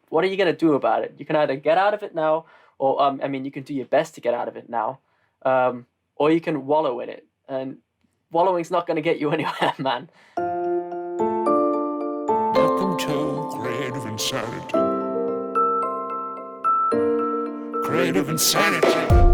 what are you going to do about it? You can either get out of it now, or you can do your best to get out of it now, or you can wallow in it. And wallowing's not going to get you anywhere, man. Welcome to Creative Insanity. Creative Insanity.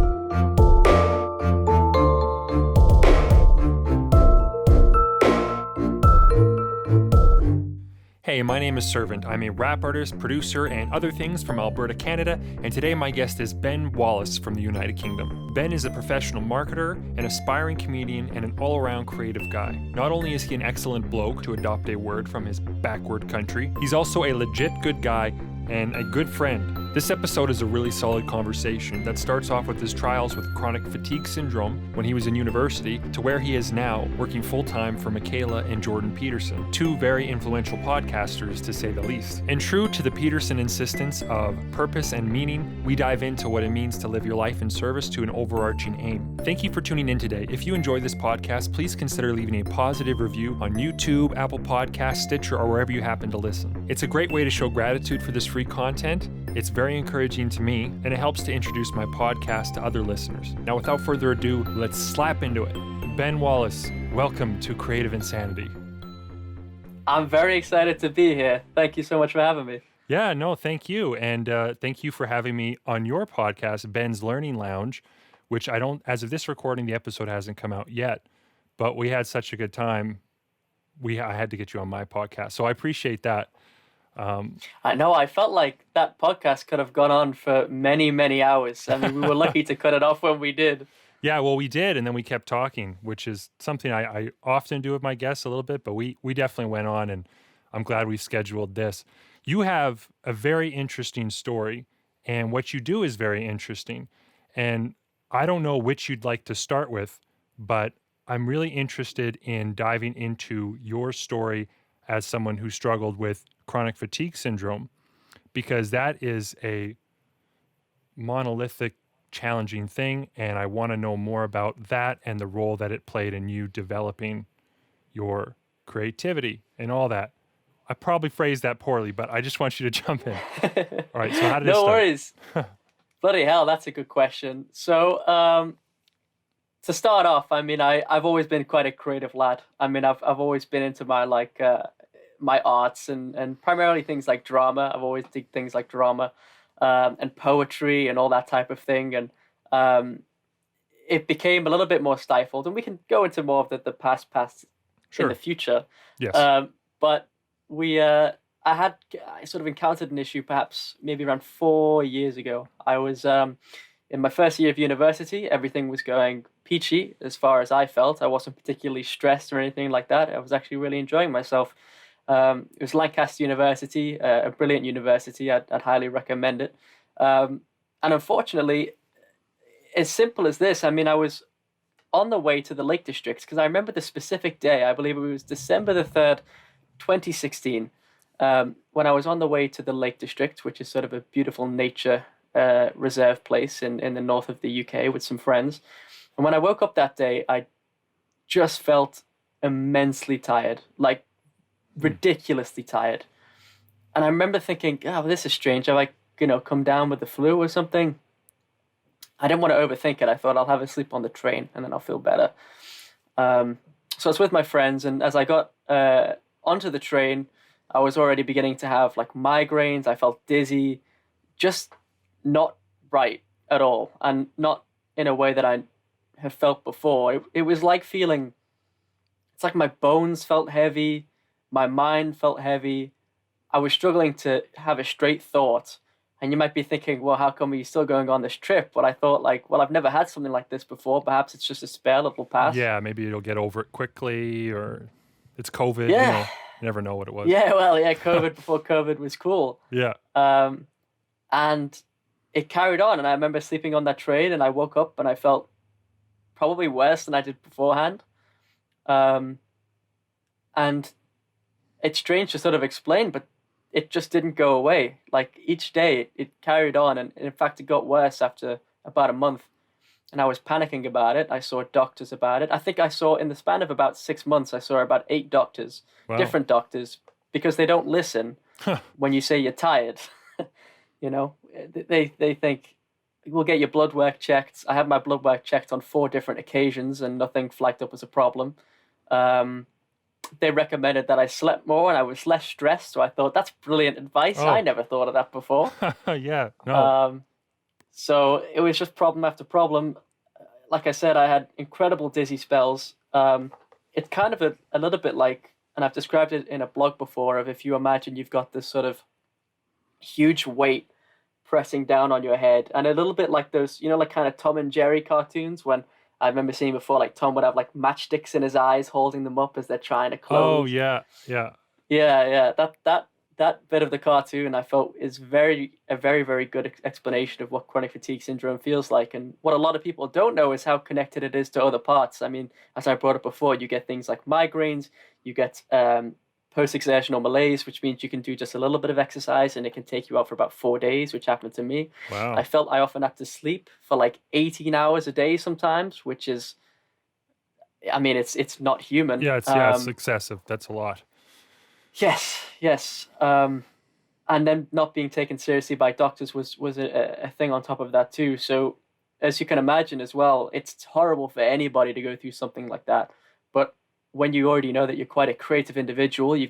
Hey, my name is Servant. I'm a rap artist, producer, and other things from Alberta, Canada, and today my guest is Ben Wallace from the United Kingdom. Ben is a professional marketer, an aspiring comedian, and an all-around creative guy. Not only is he an excellent bloke, to adopt a word from his backward country, he's also a legit good guy and a good friend. This episode is a really solid conversation that starts off with his trials with chronic fatigue syndrome when he was in university to where he is now working full-time for Michaela and Jordan Peterson, two very influential podcasters to say the least. And true to the Peterson insistence of purpose and meaning, we dive into what it means to live your life in service to an overarching aim. Thank you for tuning in today. If you enjoy this podcast, please consider leaving a positive review on YouTube, Apple Podcasts, Stitcher, or wherever you happen to listen. It's a great way to show gratitude for this free content. It's very encouraging to me, and it helps to introduce my podcast to other listeners. Now, without further ado, let's slap into it. Ben Wallace, welcome to Creative Insanity. I'm very excited to be here. Thank you so much for having me. Yeah, no, thank you. And thank you for having me on your podcast, Ben's Learning Lounge, which as of this recording, the episode hasn't come out yet, but we had such a good time. I had to get you on my podcast. So I appreciate that. I know, I felt like that podcast could have gone on for many, many hours. I mean, we were lucky to cut it off when we did. Yeah, well, we did, and then we kept talking, which is something I often do with my guests a little bit, but we definitely went on, and I'm glad we scheduled this. You have a very interesting story, and what you do is very interesting, and I don't know which you'd like to start with, but I'm really interested in diving into your story as someone who struggled with chronic fatigue syndrome, because that is a monolithic, challenging thing, and I want to know more about that and the role that it played in you developing your creativity and all that. I probably phrased that poorly, but I just want you to jump in. All right, so how did it start? No worries. Bloody hell, that's a good question. So, to start off, I mean, I've always been quite a creative lad. I mean, I've always been into my my arts and primarily things like drama. I've always dig things like drama and poetry and all that type of thing. And it became a little bit more stifled. And we can go into more of the past Sure. in the future. Yes. But I sort of encountered an issue perhaps maybe around 4 years ago. I was in my first year of university. Everything was going peachy as far as I felt. I wasn't particularly stressed or anything like that. I was actually really enjoying myself. It was Lancaster University, a brilliant university. I'd highly recommend it. And unfortunately, as simple as this, I mean, I was on the way to the Lake District because I remember the specific day. I believe it was December the 3rd, 2016, when I was on the way to the Lake District, which is sort of a beautiful nature reserve place in the north of the UK with some friends. And when I woke up that day, I just felt immensely tired, like ridiculously tired. And I remember thinking, oh, this is strange. Have I, come down with the flu or something? I didn't want to overthink it. I thought I'll have a sleep on the train and then I'll feel better. So I was with my friends, and as I got onto the train, I was already beginning to have like migraines. I felt dizzy, just not right at all, and not in a way that I have felt before. It was like it's like my bones felt heavy, my mind felt heavy. I was struggling to have a straight thought. And you might be thinking, well, how come you're still going on this trip? But I thought, I've never had something like this before. Perhaps it's just a spell, it'll pass. Yeah, maybe you'll get over it quickly, or it's COVID. Yeah. You never know what it was. Yeah, COVID before COVID was cool. Yeah. And it carried on. And I remember sleeping on that train, and I woke up and I felt probably worse than I did beforehand. And it's strange to sort of explain, but it just didn't go away. Like each day it carried on, and in fact it got worse after about a month, and I was panicking about it. I saw doctors about it. I think I saw, in the span of about 6 months, I saw about 8 doctors. Wow. Different doctors, because they don't listen when you say you're tired. You know, they think we'll get your blood work checked. I had my blood work checked on 4 different occasions, and nothing flagged up as a problem. Um, they recommended that I slept more and I was less stressed. So I thought that's brilliant advice. I Oh, never thought of that before. yeah, no, Um, so it was just problem after problem. Like I said, I had incredible dizzy spells. It's kind of a little bit like, and I've described it in a blog before, of if you imagine you've got this sort of huge weight pressing down on your head, and a little bit like those, like kind of Tom and Jerry cartoons when I remember seeing before, like Tom would have like matchsticks in his eyes, holding them up as they're trying to oh, close. yeah, yeah, Yeah, yeah, that bit of the cartoon I felt is a very very good explanation of what chronic fatigue syndrome feels like, and what a lot of people don't know is how connected it is to other parts. I mean, as I brought up before, you get things like migraines, you get post-exertional malaise, which means you can do just a little bit of exercise and it can take you out for about 4 days, which happened to me. I wow. felt I often had to sleep for like 18 hours a day sometimes, which is, I mean, it's not human. Yeah, it's excessive. That's a lot. Yes, yes. And then not being taken seriously by doctors was a thing on top of that too. So as you can imagine as well, it's horrible for anybody to go through something like that. But when you already know that you're quite a creative individual, you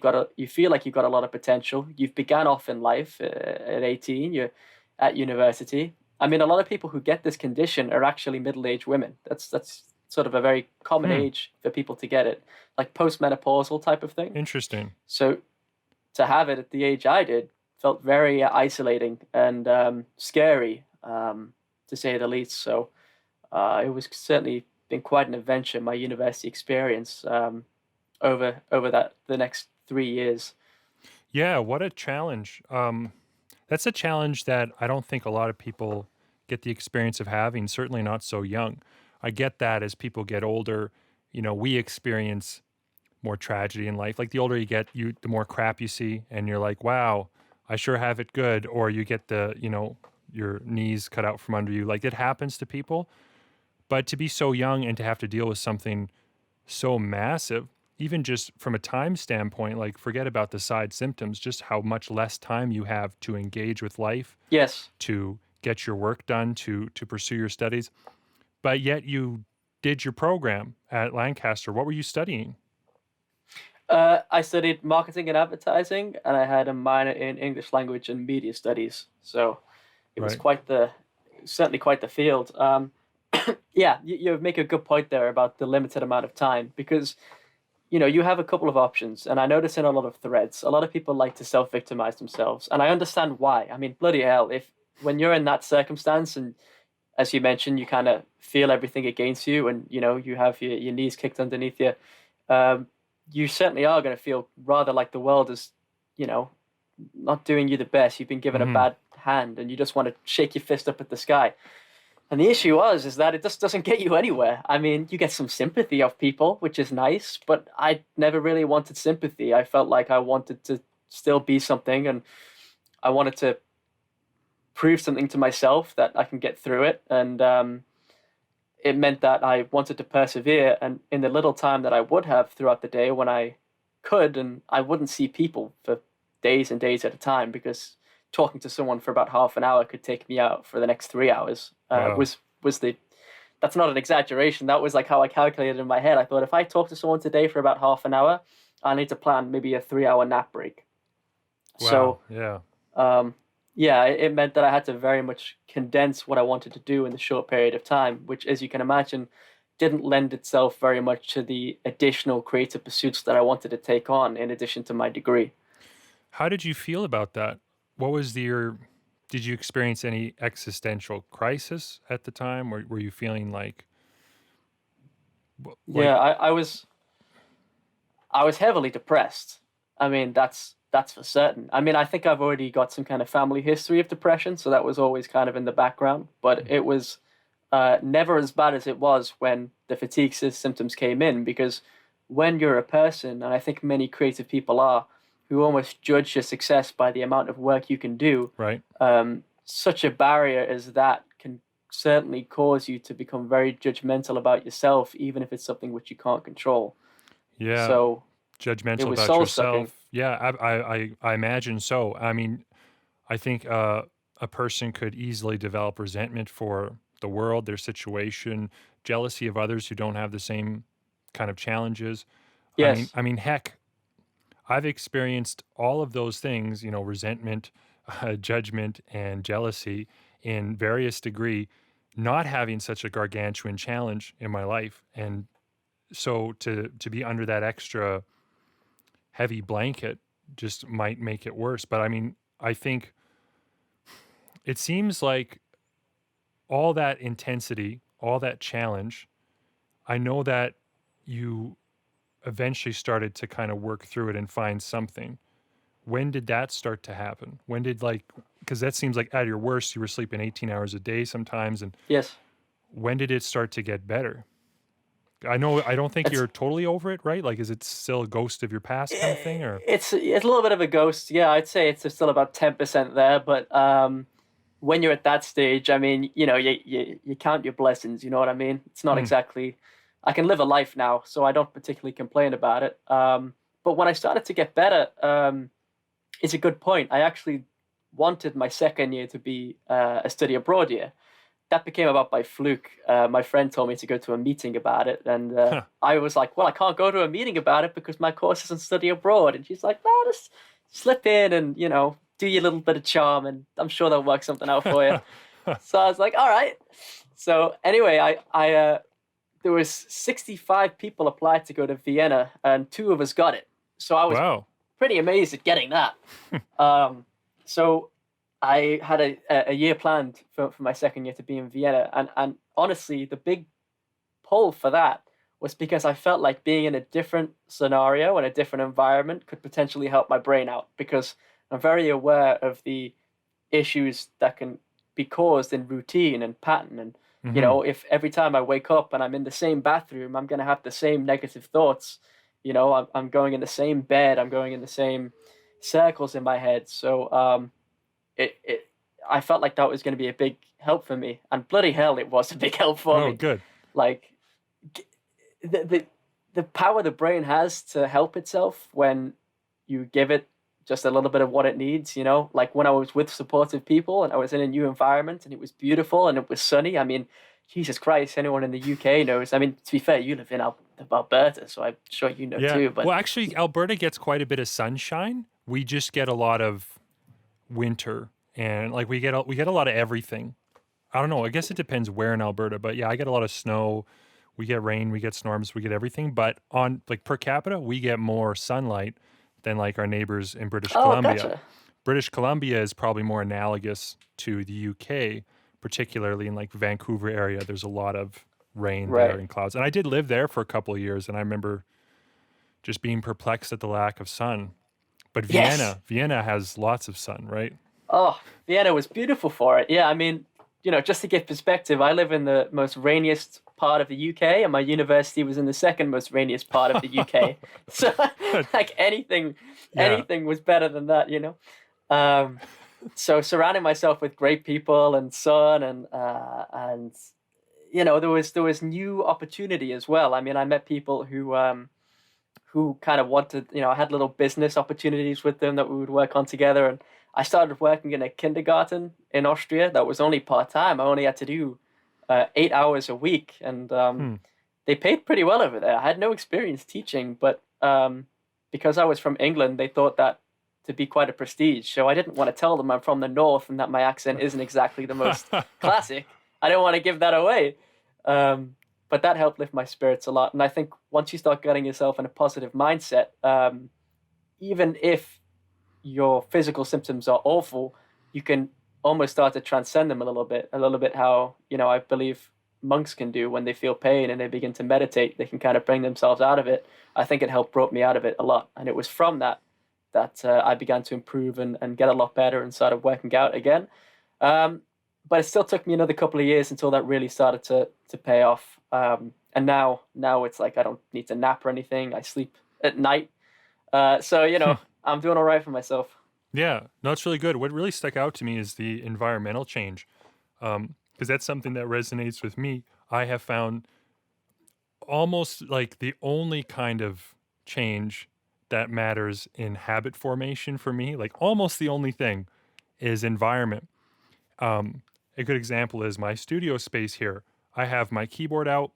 feel like you've got a lot of potential. You've began off in life at 18. You're at university. I mean, a lot of people who get this condition are actually middle-aged women. That's sort of a very common Hmm, age for people to get it, like postmenopausal type of thing. interesting. So to have it at the age I did felt very isolating and scary, to say the least. So it was certainly been quite an adventure, my university experience, over that the next 3 years. Yeah, what a challenge. That's a challenge that I don't think a lot of people get the experience of having, certainly not so young. I get that as people get older, we experience more tragedy in life. Like the older you get, the more crap you see, and you're like, wow, I sure have it good. Or you get your knees cut out from under you. Like it happens to people. But to be so young and to have to deal with something so massive, even just from a time standpoint, like forget about the side symptoms, just how much less time you have to engage with life, Yes, to get your work done, to pursue your studies. But yet you did your program at Lancaster. What were you studying? I studied marketing and advertising, and I had a minor in English language and media studies. So it was Right. certainly quite the field. Yeah, you make a good point there about the limited amount of time, because you have a couple of options, and I notice in a lot of threads, a lot of people like to self-victimize themselves, and I understand why. I mean, bloody hell, if when you're in that circumstance, and as you mentioned, you kind of feel everything against you, and you have your knees kicked underneath you, um, you certainly are going to feel rather like the world is, you know, not doing you the best. You've been given a Hmm. bad hand, and you just want to shake your fist up at the sky. And the issue is that it just doesn't get you anywhere. I mean, you get some sympathy of people, which is nice, but I never really wanted sympathy. I felt like I wanted to still be something, and I wanted to prove something to myself that I can get through it. And it meant that I wanted to persevere. And in the little time that I would have throughout the day when I could, and I wouldn't see people for days and days at a time, because talking to someone for about half an hour could take me out for the next 3 hours. Wow. Was the That's not an exaggeration. That was like how I calculated in my head. I thought if I talk to someone today for about half an hour, I need to plan maybe a 3 hour nap break. Wow. So Yeah. um, yeah, it meant that I had to very much condense what I wanted to do in the short period of time, which, as you can imagine, didn't lend itself very much to the additional creative pursuits that I wanted to take on in addition to my degree. How did you feel about that? What was your, did you experience any existential crisis at the time? Were you feeling like, Yeah, I was heavily depressed. I mean, that's for certain. I mean, I think I've already got some kind of family history of depression, so that was always kind of in the background. But it was never as bad as it was when the fatigue symptoms came in, because when you're a person, and I think many creative people are, who almost judge your success by the amount of work you can do, right? such a barrier as that can certainly cause you to become very judgmental about yourself, even if it's something which you can't control. Yeah. So it Judgmental was about soul sucking. yourself. Yeah, I imagine so. I mean, I think a person could easily develop resentment for the world, their situation, jealousy of others who don't have the same kind of challenges. Yes. I mean, heck, I've experienced all of those things, resentment, judgment, and jealousy in various degree, not having such a gargantuan challenge in my life. And so to be under that extra heavy blanket just might make it worse. But I mean, I think it seems like all that intensity, all that challenge, I know that you eventually started to kind of work through it and find something. When did that start to happen? When did because that seems like at your worst, you were sleeping 18 hours a day sometimes. And Yes. when did it start to get better? I know, I don't think It's you're totally over it, right? Like, is it still a ghost of your past kind of thing or? it's a little bit of a ghost. Yeah, I'd say it's still about 10% there, but when you're at that stage, I mean, you count your blessings, you know what I mean? It's not Hmm. exactly I can live a life now, so I don't particularly complain about it. But when I started to get better, it's a good point. I actually wanted my second year to be a study abroad year. That became about by fluke. My friend told me to go to a meeting about it, and Huh. I was like, "Well, I can't go to a meeting about it because my course is in study abroad." And she's like, "No, just slip in and do your little bit of charm, and I'm sure they'll work something out for you." So I was like, "All right." So anyway, I there was 65 people applied to go to Vienna, and two of us got it. So I was Wow. pretty amazed at getting that. So I had a year planned for my second year to be in Vienna, and honestly, the big pull for that was because I felt like being in a different scenario and a different environment could potentially help my brain out because I'm very aware of the issues that can be caused in routine and pattern. And Hmm. if every time I wake up and I'm in the same bathroom, I'm going to have the same negative thoughts. I'm going in the same bed, I'm going in the same circles in my head. So it I felt like that was going to be a big help for me, and bloody hell, it was a big help for Oh, me. good. Like the power the brain has to help itself when you give it just a little bit of what it needs. Like when I was with supportive people and I was in a new environment and it was beautiful and it was sunny. I mean, Jesus Christ, anyone in the UK knows. I mean, to be fair, you live in Alberta, so I'm sure you know Yeah. too. But Well, actually, Alberta gets quite a bit of sunshine. We just get a lot of winter, and like we get a lot of everything. I don't know. I guess it depends where in Alberta, but yeah, I get a lot of snow. We get rain, we get storms, we get everything. But on like per capita, we get more sunlight than like our neighbors in British oh, Columbia. gotcha. British Columbia is probably more analogous to the UK, particularly in like Vancouver area. There's a lot of rain there Right. and clouds. And I did live there for a couple of years, and I remember just being perplexed at the lack of sun. But Yes. Vienna has lots of sun, right? Oh, Vienna was beautiful for it. Yeah, I mean, just to give perspective, I live in the most rainiest part of the UK, and my university was in the second most rainiest part of the UK. So, like Yeah. anything was better than that. Um, so surrounding myself with great people and sun and there was new opportunity as well. I mean, I met people who kind of wanted, I had little business opportunities with them that we would work on together. And I started working in a kindergarten in Austria that was only part time. I only had to do 8 hours a week, and Hmm. they paid pretty well over there. I had no experience teaching, but because I was from England, they thought that to be quite a prestige. So I didn't want to tell them I'm from the north and that my accent isn't exactly the most classic. I don't want to give that away. But that helped lift my spirits a lot. And I think once you start getting yourself in a positive mindset, even if your physical symptoms are awful, you can almost start to transcend them a little bit how, I believe monks can do when they feel pain and they begin to meditate, they can kind of bring themselves out of it. I think it helped brought me out of it a lot. And it was from that I began to improve and get a lot better and started working out again. Um, but it still took me another couple of years until that really started to pay off. And now it's like I don't need to nap or anything. I sleep at night. So I'm doing all right for myself. Yeah, no, it's really good. What really stuck out to me is the environmental change, because that's something that resonates with me. I have found almost like the only kind of change that matters in habit formation for me, like almost the only thing, is environment. A good example is my studio space here. I have my keyboard out.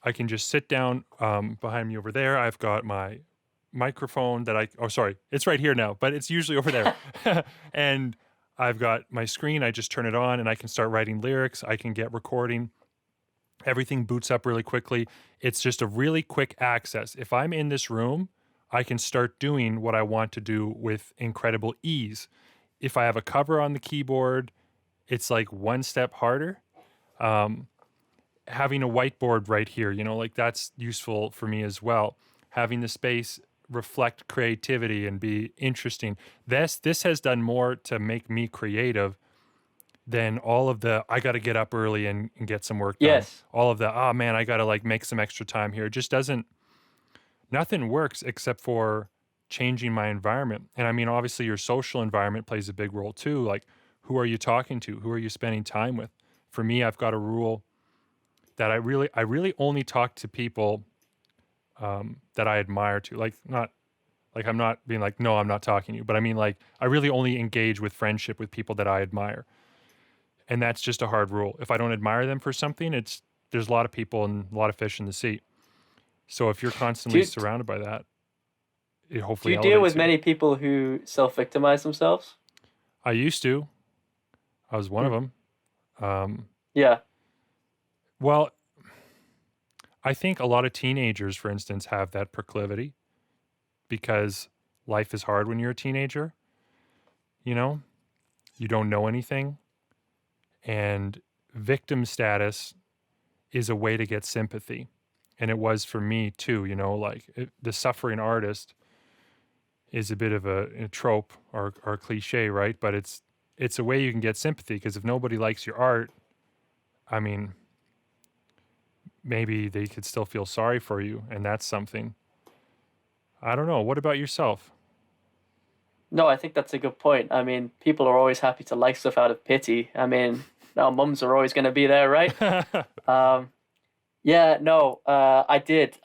I can just sit down behind me over there. I've got my microphone it's right here now, but it's usually over there. And I've got my screen. I just turn it on and I can start writing lyrics. I can get recording. Everything boots up really quickly. It's just a really quick access. If I'm in this room, I can start doing what I want to do with incredible ease. If I have a cover on the keyboard, it's like one step harder. Having a whiteboard right here, like that's useful for me as well. Having the space reflect creativity and be interesting. This has done more to make me creative than all of the, I got to get up early and get some work done. Yes. All of the, oh man, I got to like make some extra time here. It just nothing works except for changing my environment. And I mean, obviously your social environment plays a big role too. Like, who are you talking to? Who are you spending time with? For me, I've got a rule that I really only talk to people that I admire to. Like, not like I'm not being like, no, I'm not talking to you, but I mean like I really only engage with friendship with people that I admire. And that's just a hard rule. If I don't admire them for something, there's a lot of people and a lot of fish in the sea. So if you're constantly surrounded by that, it hopefully do you deal with elevates you. many people who self-victimize themselves? I used to. I was one of them. Yeah. Well, I think a lot of teenagers, for instance, have that proclivity because life is hard when you're a teenager. You don't know anything. And victim status is a way to get sympathy. And it was for me too, the suffering artist is a bit of a trope or a cliche, right? But it's a way you can get sympathy, because if nobody likes your art, I mean, maybe they could still feel sorry for you, and that's something. I don't know. What about yourself? No, I think that's a good point. I mean, people are always happy to like stuff out of pity. I mean, our mums are always going to be there, right? Yeah, no, I did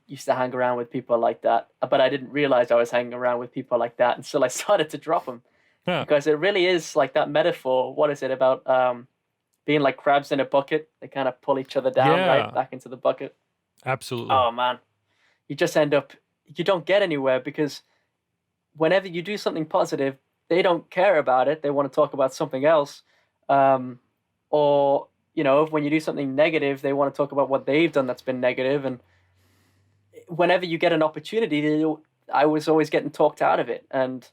used to hang around with people like that, but I didn't realize I was hanging around with people like that until I started to drop them. Huh. Because it really is like that metaphor. What is it about being like crabs in a bucket? They kind of pull each other down, Yeah. right, back into the bucket. Absolutely. Oh man, you just end up, you don't get anywhere because whenever you do something positive, they don't care about it. They want to talk about something else. Or, when you do something negative, they want to talk about what they've done that's been negative. And whenever you get an opportunity, I was always getting talked out of it. And,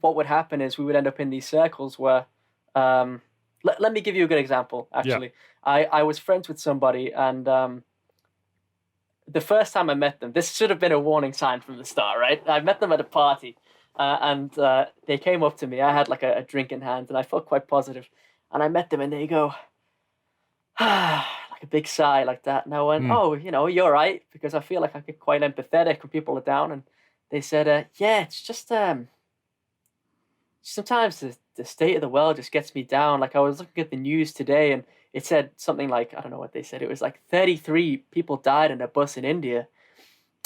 what would happen is we would end up in these circles where, let me give you a good example, actually. Yeah. I was friends with somebody, and the first time I met them, this should have been a warning sign from the start, right? I met them at a party, and they came up to me. I had like a drink in hand, and I felt quite positive. And I met them, and they go, like a big sigh like that. And I went, oh, you're right, because I feel like I get quite empathetic when people are down. And they said, yeah, it's just sometimes the state of the world just gets me down. Like I was looking at the news today, and it said something like, I don't know what they said. It was like 33 people died in a bus in India.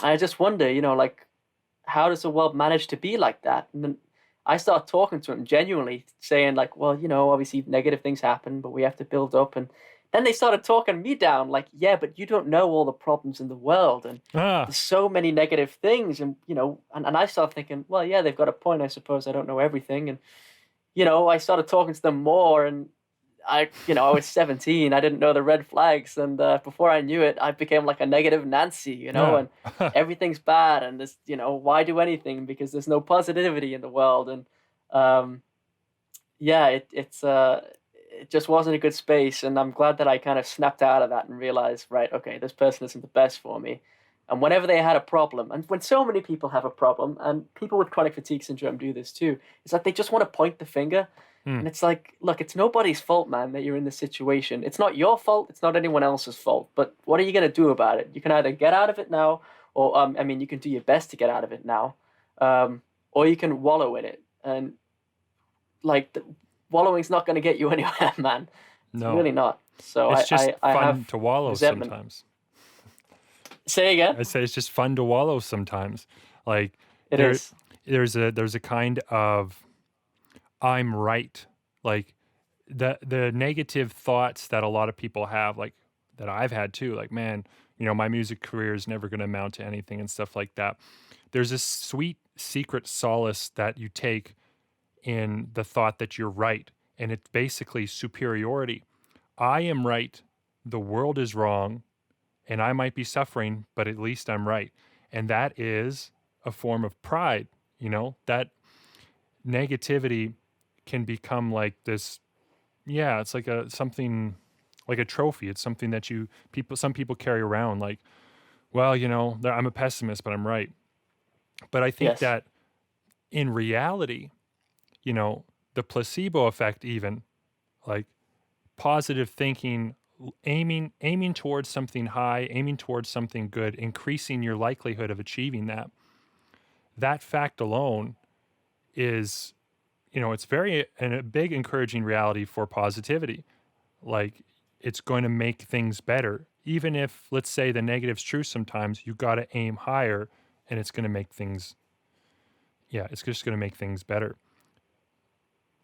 And I just wonder, like, how does the world manage to be like that? And then I started talking to them genuinely, saying like, well, obviously negative things happen, but we have to build up. And then they started talking me down, like, yeah, but you don't know all the problems in the world, and there's so many negative things. And, and I started thinking, well, yeah, they've got a point. I suppose I don't know everything. And, I started talking to them more, and I was 17. I didn't know the red flags. And before I knew it, I became like a negative Nancy, and everything's bad. And this, why do anything? Because there's no positivity in the world. And it just wasn't a good space. And I'm glad that I kind of snapped out of that and realized, right, okay, this person isn't the best for me. And whenever they had a problem, and when so many people have a problem, and people with chronic fatigue syndrome do this too, it's like they just want to point the finger. And it's like, look, it's nobody's fault, man, that you're in this situation. It's not your fault. It's not anyone else's fault. But what are you going to do about it? You can either get out of it now, or, you can do your best to get out of it now, or you can wallow in it. And, like, wallowing's not going to get you anywhere, man. It's really not. So it's just I fun have to wallow resentment. sometimes. Say again? I say it's just fun to wallow sometimes. Like, it is. There's a kind of I'm right. Like the negative thoughts that a lot of people have, like that I've had too, like, man, my music career is never going to amount to anything and stuff like that. There's this sweet secret solace that you take in the thought that you're right. And it's basically superiority. I am right. The world is wrong. And I might be suffering, but at least I'm right. And that is a form of pride. That negativity can become like this. Yeah, it's like something like a trophy. It's something that some people carry around like, well, I'm a pessimist, but I'm right. But I think Yes. that in reality, the placebo effect, even like positive thinking, aiming towards something high, aiming towards something good, increasing your likelihood of achieving that fact alone is, it's very and a big encouraging reality for positivity. Like, it's going to make things better. Even if, let's say, the negative's true sometimes, you got to aim higher, and it's going to make things, it's just going to make things better.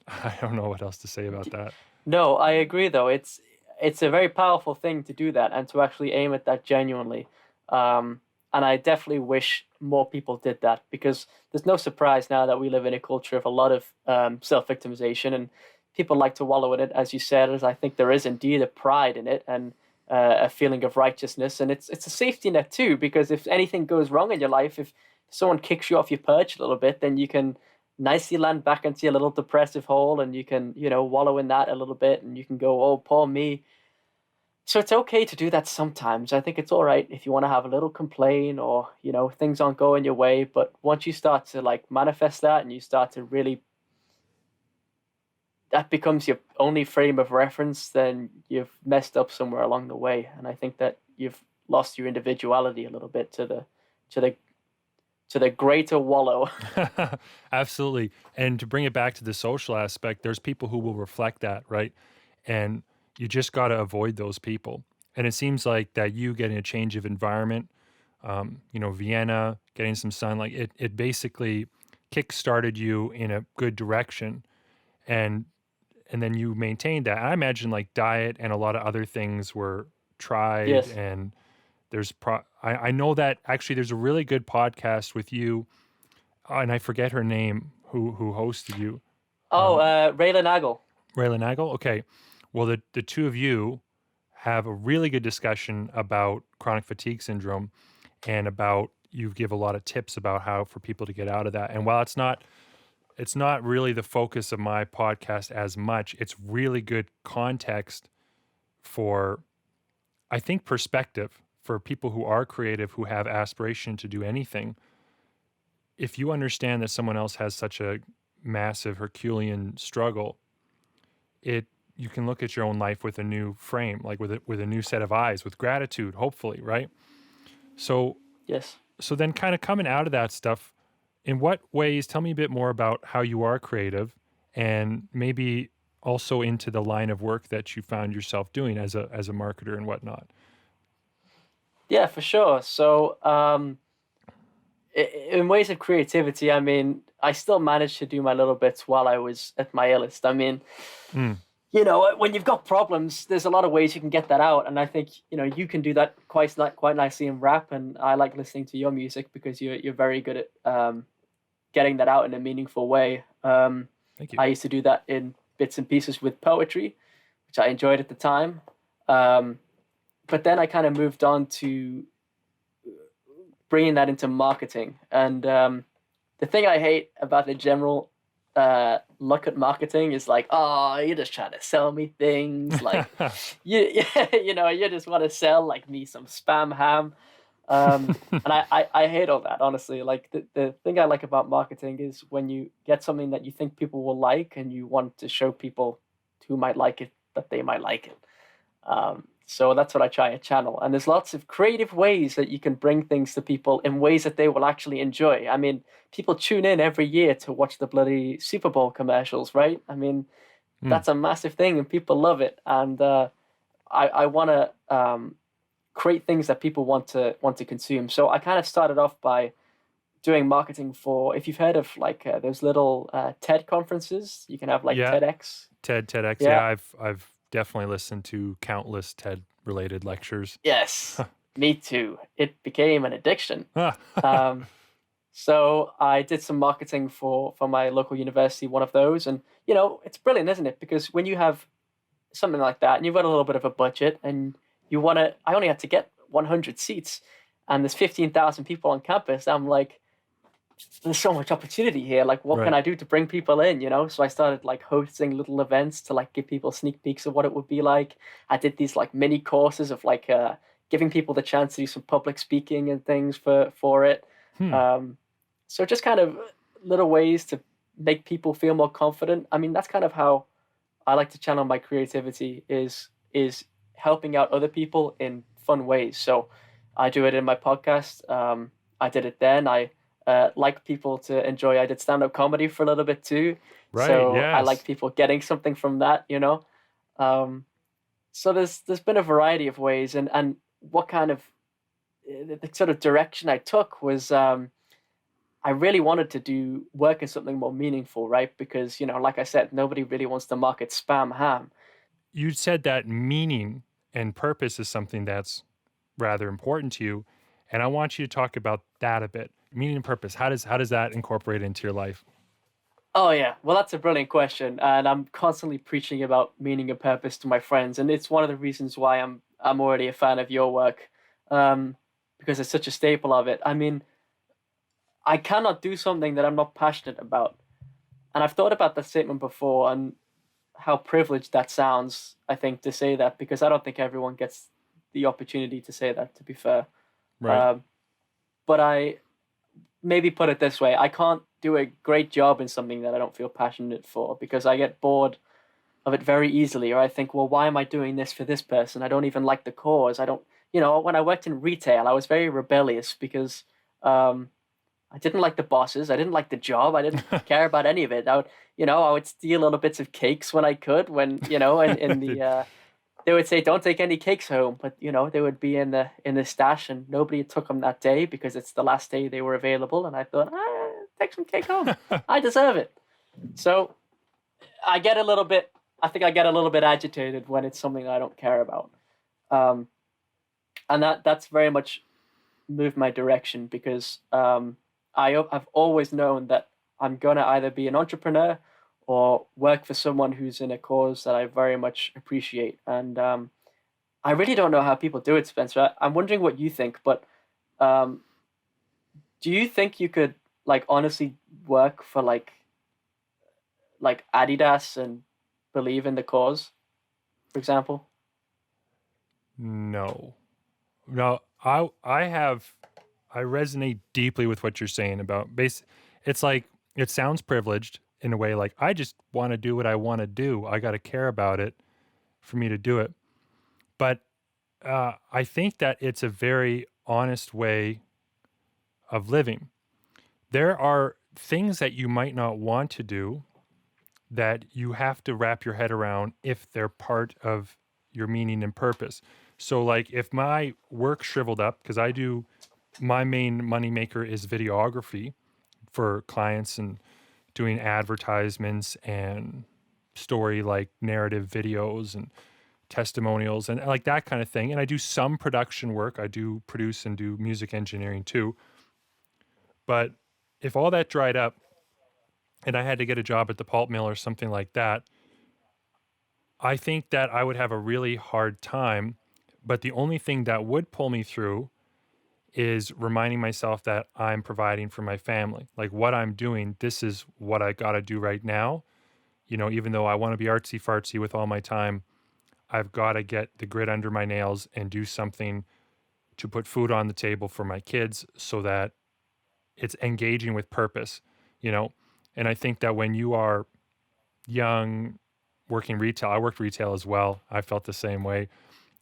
I don't know what else to say about that. No, I agree though. It's a very powerful thing to do that and to actually aim at that genuinely. And I definitely wish more people did that, because there's no surprise now that we live in a culture of a lot of self-victimization, and people like to wallow in it, as you said. As I think there is indeed a pride in it, and a feeling of righteousness, and it's a safety net too, because if anything goes wrong in your life, if someone kicks you off your perch a little bit, then you can nicely land back into your little depressive hole, and you can wallow in that a little bit, and you can go, oh, poor me. So it's okay to do that sometimes. I think it's all right if you want to have a little complain, or things aren't going your way, but once you start to like manifest that, and you start to really, that becomes your only frame of reference, then you've messed up somewhere along the way. And I think that you've lost your individuality a little bit to the greater wallow. Absolutely. And to bring it back to the social aspect, there's people who will reflect that, right? And you just got to avoid those people. And it seems like that you getting a change of environment, Vienna, getting some sun, like it basically kick-started you in a good direction. And then you maintained that. I imagine like diet and a lot of other things were tried. Yes. And I know that actually there's a really good podcast with you, and I forget her name, who hosted you. Oh, Raylan Nagel. Raylan Nagel? Okay. Well, the two of you have a really good discussion about chronic fatigue syndrome, and about, you give a lot of tips about how for people to get out of that. And while it's not really the focus of my podcast as much, it's really good context for, I think, perspective for people who are creative, who have aspiration to do anything. If you understand that someone else has such a massive Herculean struggle, you can look at your own life with a new frame, like with a new set of eyes, with gratitude, hopefully, right? So Yes. so then, kind of coming out of that stuff, in what ways, tell me a bit more about how you are creative, and maybe also into the line of work that you found yourself doing as a marketer and whatnot. Yeah, for sure. So, in ways of creativity, I mean, I still managed to do my little bits while I was at my illest. I mean, Mm. when you've got problems, there's a lot of ways you can get that out, and I think you can do that quite nicely in rap. And I like listening to your music because you're very good at getting that out in a meaningful way. Thank you. I used to do that in bits and pieces with poetry, which I enjoyed at the time. But then I kind of moved on to bringing that into marketing. And the thing I hate about the general look at marketing is like, oh, you're just trying to sell me things. Like, you just want to sell like me some spam ham. And I hate all that, honestly. Like, the thing I like about marketing is when you get something that you think people will like, and you want to show people who might like it that they might like it. So that's what I try to channel. And there's lots of creative ways that you can bring things to people in ways that they will actually enjoy. I mean, people tune in every year to watch the bloody Super Bowl commercials, right? I mean, that's a massive thing, and people love it. And I want to create things that people want to consume. So I kind of started off by doing marketing for, if you've heard of like those little TED conferences, you can have like Yeah, TEDx. TEDx. Yeah, Yeah. I've definitely listened to countless TED related lectures. Yes, me too. It became an addiction. Ah, Um, so I did some marketing for my local university, one of those, and it's brilliant, isn't it? Because when you have something like that and you've got a little bit of a budget and you want to, I only had to get 100 seats, and there's 15,000 people on campus. I'm like, there's so much opportunity here. Like, what can right. I do to bring people in? So I started like hosting little events to like give people sneak peeks of what it would be like. I did these like mini courses of like giving people the chance to do some public speaking and things for it. Hmm. Um, so just kind of little ways to make people feel more confident. I mean, that's kind of how I like to channel my creativity is helping out other people in fun ways. So I do it in my podcast. I did it then. I like people to enjoy. I did stand-up comedy for a little bit too. Right. So I like Yes. people getting something from that. Um, so there's been a variety of ways, and what kind of the sort of direction I took was I really wanted to do work in something more meaningful, right? Because like I said, nobody really wants to market spam ham. You said that meaning and purpose is something that's rather important to you, and I want you to talk about that a bit. Meaning and purpose. How does that incorporate into your life? Oh yeah, well that's a brilliant question, and I'm constantly preaching about meaning and purpose to my friends, and it's one of the reasons why I'm already a fan of your work, um, because it's such a staple of it. I mean, I cannot do something that I'm not passionate about, and I've thought about that statement before and how privileged that sounds. I think to say that because I don't think everyone gets the opportunity to say that. To be fair, Right. um, but I maybe put it this way: I can't do a great job in something that I don't feel passionate for because I get bored of it very easily, or I think, well, why am I doing this for this person? I don't even like the cause. I don't, when I worked in retail, I was very rebellious because um, I didn't like the bosses. I didn't like the job. I didn't care about any of it. I would steal little bits of cakes when I could. When in the they would say don't take any cakes home, but they would be in the stash, and nobody took them that day because it's the last day they were available. And I thought, take some cake home. I deserve it. So I get a little bit. I think I get a little bit agitated when it's something I don't care about, um, and that's very much moved my direction because I've always known that I'm gonna either be an entrepreneur or work for someone who's in a cause that I very much appreciate. And I really don't know how people do it, Spencer. I'm wondering what you think, but um, do you think you could like honestly work for like Adidas and believe in the cause, for example? No. No, I resonate deeply with what you're saying about base. It's like it sounds privileged in a way, like I just want to do what I want to do. I got to care about it for me to do it. But I think that it's a very honest way of living. There are things that you might not want to do that you have to wrap your head around if they're part of your meaning and purpose. So, like, if my work shriveled up, because my main moneymaker is videography for clients and doing advertisements and story like narrative videos and testimonials and like that kind of thing. And I do some production work. I do produce and do music engineering too. But if all that dried up and I had to get a job at the pulp mill or something like that, I think that I would have a really hard time. But the only thing that would pull me through is reminding myself that I'm providing for my family. Like what I'm doing, this is what I got to do right now. Even though I want to be artsy fartsy with all my time, I've got to get the grit under my nails and do something to put food on the table for my kids so that it's engaging with purpose, you know? And I think that when you are young, working retail, I worked retail as well. I felt the same way.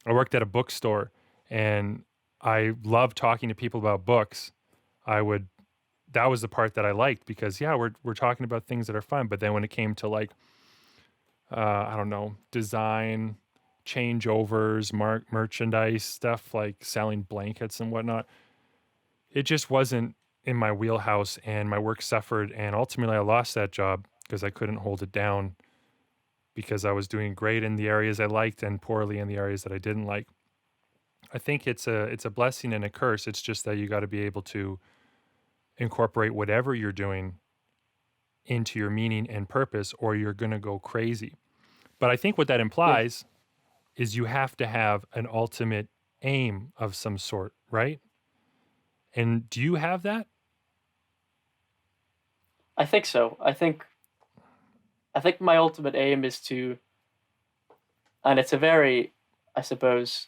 I worked at a bookstore and I love talking to people about books. That was the part that I liked because yeah, we're talking about things that are fun. But then when it came to like, I don't know, design, changeovers, merchandise stuff like selling blankets and whatnot, it just wasn't in my wheelhouse, and my work suffered, and ultimately I lost that job because I couldn't hold it down because I was doing great in the areas I liked and poorly in the areas that I didn't like. I think it's a blessing and a curse. It's just that you got to be able to incorporate whatever you're doing into your meaning and purpose, or you're going to go crazy. But I think what that Yeah. implies is you have to have an ultimate aim of some sort, right? And do you have that? I think so. I think my ultimate aim is to, and it's a very, I suppose,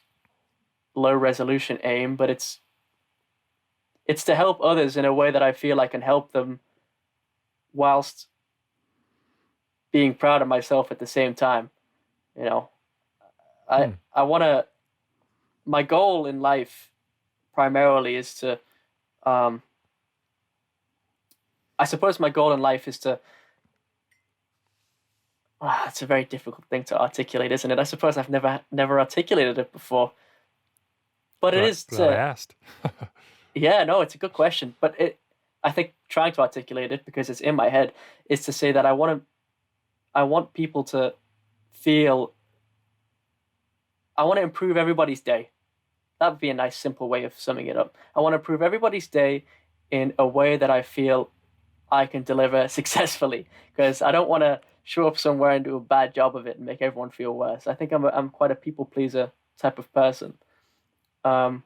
low resolution aim, but it's to help others in a way that I feel I can help them whilst being proud of myself at the same time. You know, Hmm. I want to. My goal in life primarily is to. Um, I suppose my goal in life is to. It's a very difficult thing to articulate, isn't it? I suppose I've never articulated it before, but it is Glad I to. asked. Yeah, no, it's a good question, but I think trying to articulate it because it's in my head is to say that I want people to feel. I want to improve everybody's day. That would be a nice, simple way of summing it up. I want to improve everybody's day in a way that I feel I can deliver successfully, because I don't want to show up somewhere and do a bad job of it and make everyone feel worse. I think I'm quite a people pleaser type of person. Um,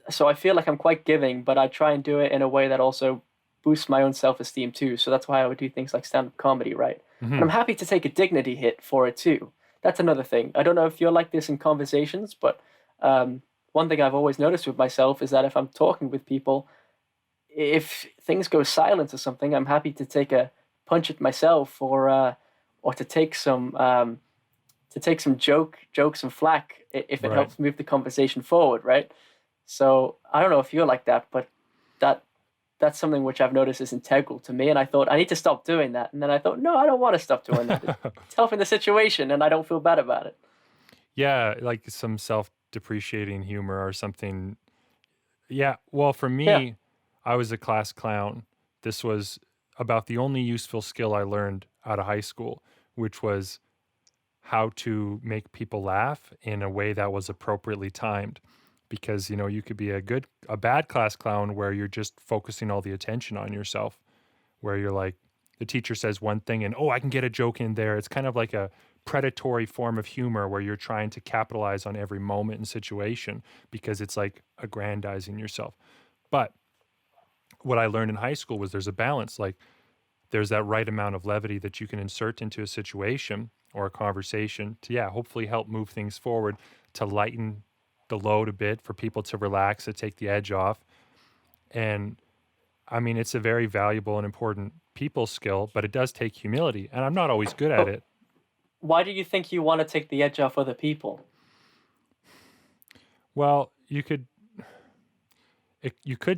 so I feel like I'm quite giving, but I try and do it in a way that also boosts my own self-esteem too. So that's why I would do things like stand-up comedy, right? And Hmm. I'm happy to take a dignity hit for it too. That's another thing. I don't know if you're like this in conversations, but one thing I've always noticed with myself is that if I'm talking with people, if things go silent or something, I'm happy to take a punch at myself, or to take some jokes and flack if it Right. helps move the conversation forward, right? So I don't know if you're like that, but that that's something which I've noticed is integral to me. And I thought I need to stop doing that. And then I thought, no, I don't want to stop doing that. It's helping the situation, and I don't feel bad about it. Yeah, like some self-depreciating humor or something. Yeah, well, for Yeah. me, I was a class clown. This was about the only useful skill I learned out of high school, which was how to make people laugh in a way that was appropriately timed. Because, you could be a bad class clown where you're just focusing all the attention on yourself, where you're like, the teacher says one thing and, oh, I can get a joke in there. It's kind of like a predatory form of humor where you're trying to capitalize on every moment and situation because it's like aggrandizing yourself. But what I learned in high school was there's a balance. Like there's that right amount of levity that you can insert into a situation or a conversation to, yeah, hopefully help move things forward, to lighten the load a bit for people to relax, to take the edge off. And I mean, it's a very valuable and important people skill, but it does take humility. And I'm not always good at But it. why do you think you want to take the edge off other people? Well, you could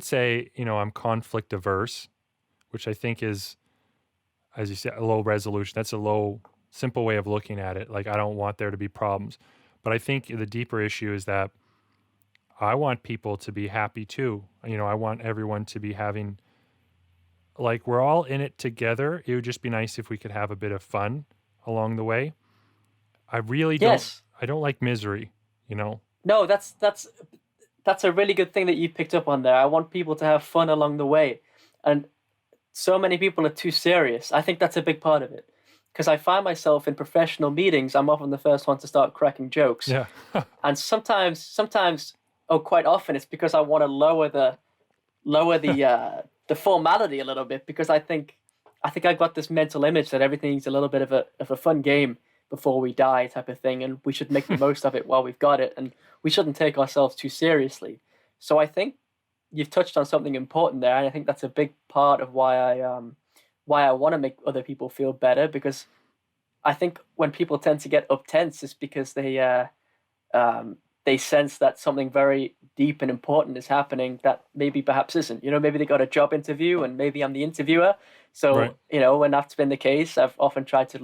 say, I'm conflict averse, which I think is, as you said, a low resolution. That's a low, simple way of looking at it. Like, I don't want there to be problems. But I think the deeper issue is that I want people to be happy too. I want everyone to be having, like, we're all in it together. It would just be nice if we could have a bit of fun along the way. I really don't, Yes. I don't like misery, you know? No, that's a really good thing that you picked up on there. I want people to have fun along the way. And so many people are too serious. I think that's a big part of it. Because I find myself in professional meetings, I'm often the first one to start cracking jokes. Yeah. And oh, quite often it's because I want to lower the formality a little bit, because I think I've got this mental image that everything's a little bit of a fun game before we die type of thing, and we should make the most of it while we've got it, and we shouldn't take ourselves too seriously. So I think you've touched on something important there, and I think that's a big part of why I want to make other people feel better, because I think when people tend to get up tense, it's because they sense that something very deep and important is happening that maybe perhaps isn't. Maybe they got a job interview and maybe I'm the interviewer. Right. So, when that's been the case, I've often tried to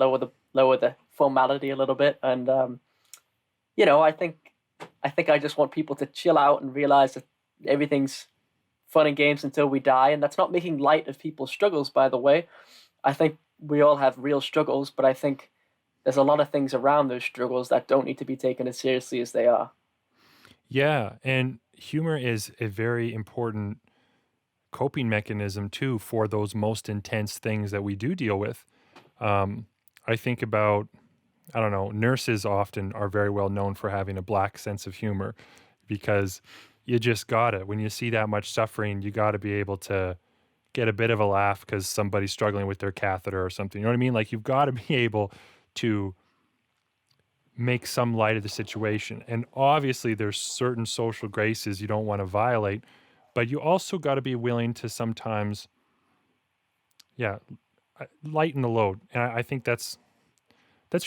lower the formality a little bit. And I think I just want people to chill out and realize that everything's fun and games until we die. And that's not making light of people's struggles, by the way. I think we all have real struggles, but I think there's a lot of things around those struggles that don't need to be taken as seriously as they are. Yeah, and humor is a very important coping mechanism too for those most intense things that we do deal with. I think about, I don't know, nurses often are very well known for having a black sense of humor because you just got it. When you see that much suffering, you got to be able to get a bit of a laugh because somebody's struggling with their catheter or something. You know what I mean? Like you've got to be able to make some light of the situation. And obviously there's certain social graces you don't want to violate, but you also got to be willing to sometimes, yeah, lighten the load. And I think that's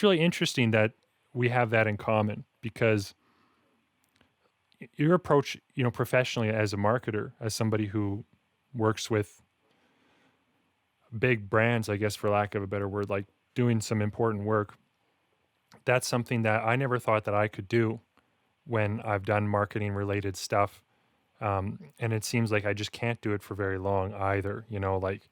really interesting that we have that in common because your approach, professionally as a marketer, as somebody who works with big brands, I guess, for lack of a better word, like doing some important work, that's something that I never thought that I could do when I've done marketing related stuff. And it seems like I just can't do it for very long either. Like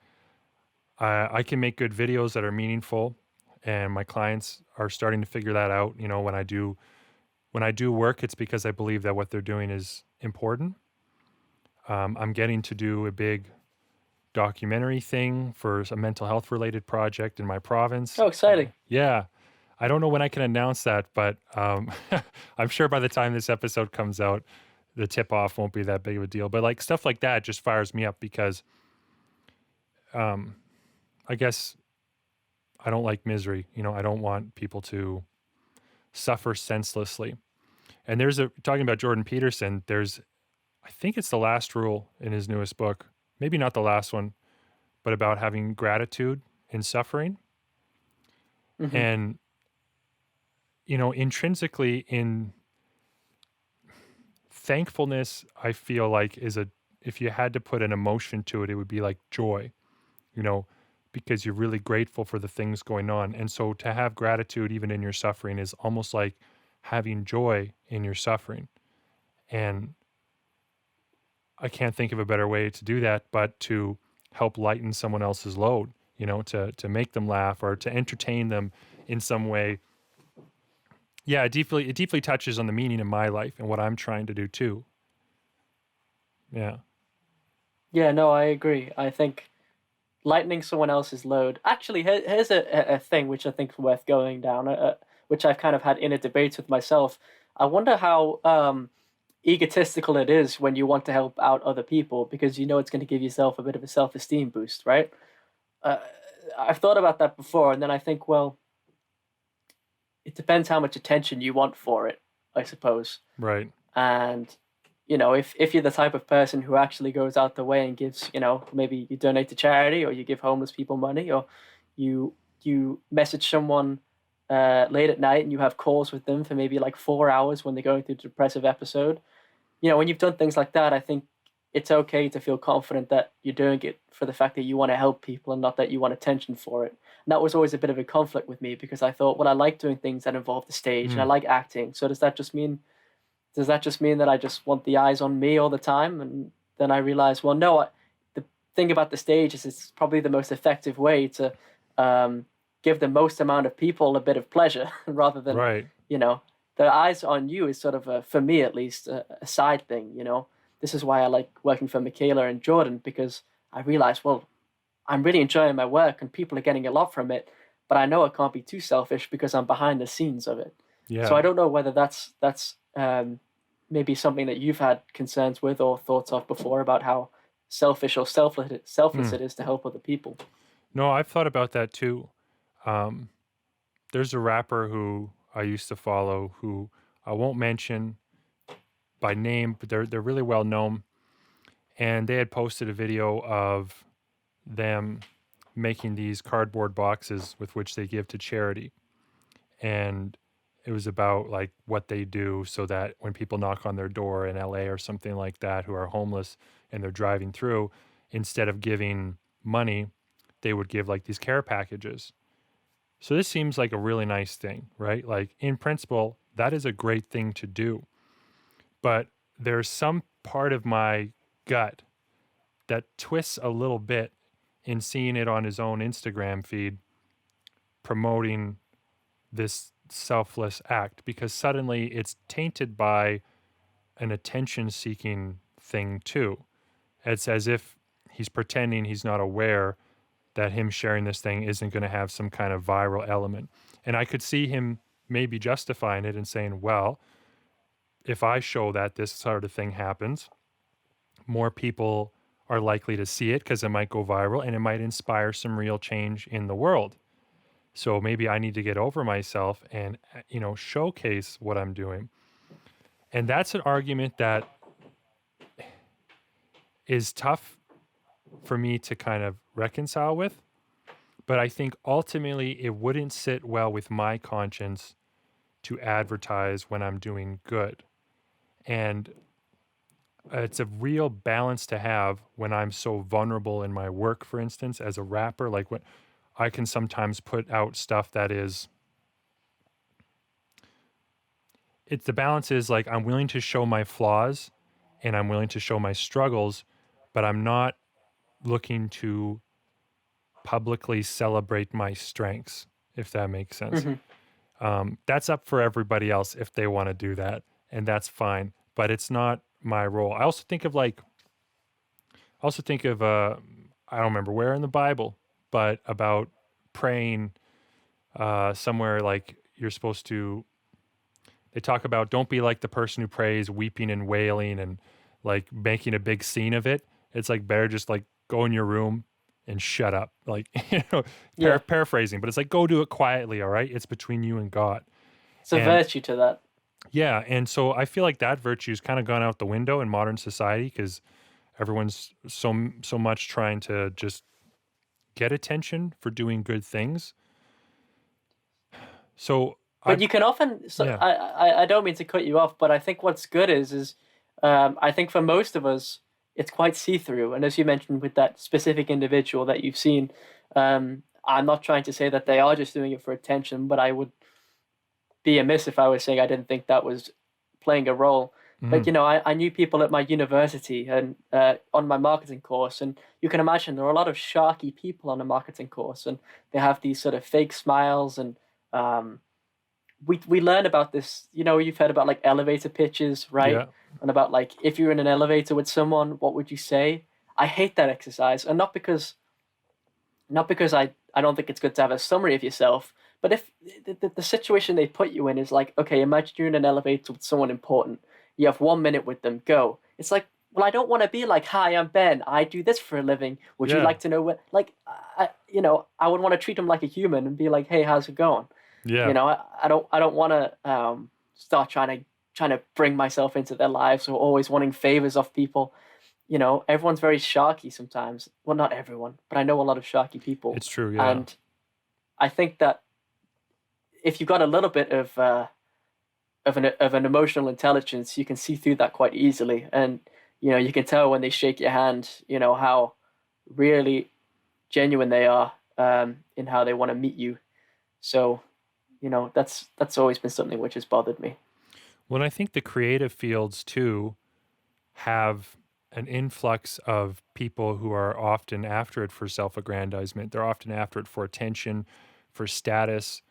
I can make good videos that are meaningful and my clients are starting to figure that out. When I do work, it's because I believe that what they're doing is important. I'm getting to do a big documentary thing for a mental health related project in my province. Oh, exciting. Yeah. I don't know when I can announce that, but I'm sure by the time this episode comes out, the tip off won't be that big of a deal. But like stuff like that just fires me up because I guess I don't like misery. I don't want people to suffer senselessly. And talking about Jordan Peterson, I think it's the last rule in his newest book, maybe not the last one, but about having gratitude in suffering. Mm-hmm. And intrinsically in thankfulness, I feel like if you had to put an emotion to it, it would be like joy, because you're really grateful for the things going on. And so to have gratitude even in your suffering is almost like having joy in your suffering. And I can't think of a better way to do that, but to help lighten someone else's load, to make them laugh or to entertain them in some way. Yeah, it deeply touches on the meaning of my life and what I'm trying to do too. Yeah. Yeah, no, I agree. I think lightening someone else's load. Actually, here's a thing which I think is worth going down, which I've kind of had inner debates with myself. I wonder how egotistical it is when you want to help out other people because it's going to give yourself a bit of a self-esteem boost, right? I've thought about that before, and then I think, well, it depends how much attention you want for it, I suppose. Right. And if you're the type of person who actually goes out the way and gives, maybe you donate to charity or you give homeless people money or you message someone late at night and you have calls with them for maybe like 4 hours when they're going through a depressive episode. When you've done things like that, I think it's okay to feel confident that you're doing it for the fact that you want to help people and not that you want attention for it. And that was always a bit of a conflict with me because I thought, well, I like doing things that involve the stage and I like acting. So does that just mean that I just want the eyes on me all the time? And then I realized, well, no, the thing about the stage is it's probably the most effective way to give the most amount of people a bit of pleasure rather than, right. The eyes on you is sort of, for me at least, a side thing, This is why I like working for Michaela and Jordan because I realized, well, I'm really enjoying my work and people are getting a lot from it, but I know I can't be too selfish because I'm behind the scenes of it. Yeah. So I don't know whether that's maybe something that you've had concerns with or thoughts of before about how selfish or selfless it is to help other people. No, I've thought about that too. There's a rapper who I used to follow who I won't mention by name, but they're really well known. And they had posted a video of them making these cardboard boxes with which they give to charity. And it was about like what they do so that when people knock on their door in LA or something like that who are homeless and they're driving through, instead of giving money, they would give like these care packages. So this seems like a really nice thing, right? Like in principle, that is a great thing to do. But there's some part of my gut that twists a little bit in seeing it on his own Instagram feed promoting this selfless act, because suddenly it's tainted by an attention seeking thing too. It's as if he's pretending he's not aware that him sharing this thing isn't going to have some kind of viral element. And I could see him maybe justifying it and saying, well, if I show that this sort of thing happens, more people are likely to see it because it might go viral and it might inspire some real change in the world. So maybe I need to get over myself and, showcase what I'm doing. And that's an argument that is tough for me to kind of reconcile with. But I think ultimately it wouldn't sit well with my conscience to advertise when I'm doing good. And it's a real balance to have when I'm so vulnerable in my work, for instance, as a rapper. Like when I can sometimes put out stuff that is, it's the balance is like I'm willing to show my flaws and I'm willing to show my struggles, but I'm not looking to publicly celebrate my strengths, if that makes sense. That's up for everybody else if they want to do that, and that's fine, but it's not my role. I also think of I don't remember where in the Bible, but about praying somewhere like you're supposed to, they talk about don't be like the person who prays weeping and wailing and like making a big scene of it. It's like better just like go in your room and shut up. Like, paraphrasing, but it's like go do it quietly, all right? It's between you and God. It's a virtue to that. Yeah, and so I feel like that virtue's kind of gone out the window in modern society because everyone's so much trying to just get attention for doing good things. So, but you can often. So yeah. I don't mean to cut you off, but I think what's good is I think for most of us it's quite see-through. And as you mentioned with that specific individual that you've seen, I'm not trying to say that they are just doing it for attention, but I would be amiss if I was saying I didn't think that was playing a role. But I knew people at my university and on my marketing course, and you can imagine there are a lot of sharky people on a marketing course, and they have these sort of fake smiles, and we learn about this. You've heard about like elevator pitches, right? Yeah. And about like if you're in an elevator with someone, what would you say? I hate that exercise, and not because I don't think it's good to have a summary of yourself, but if the situation they put you in is like, okay, imagine you're in an elevator with someone important. You have 1 minute with them, go. It's like, well, I don't want to be like, hi, I'm Ben. I do this for a living. Would you like to know what, like, I would want to treat them like a human and be like, hey, how's it going? Yeah. I don't want to start trying to bring myself into their lives or always wanting favors of people. Everyone's very sharky sometimes. Well, not everyone, but I know a lot of sharky people. It's true, yeah. And I think that if you've got a little bit of an emotional intelligence, you can see through that quite easily. And, you can tell when they shake your hand, how really genuine they are in how they want to meet you. So, that's always been something which has bothered me. Well, I think the creative fields too have an influx of people who are often after it for self-aggrandizement. They're often after it for attention, for status,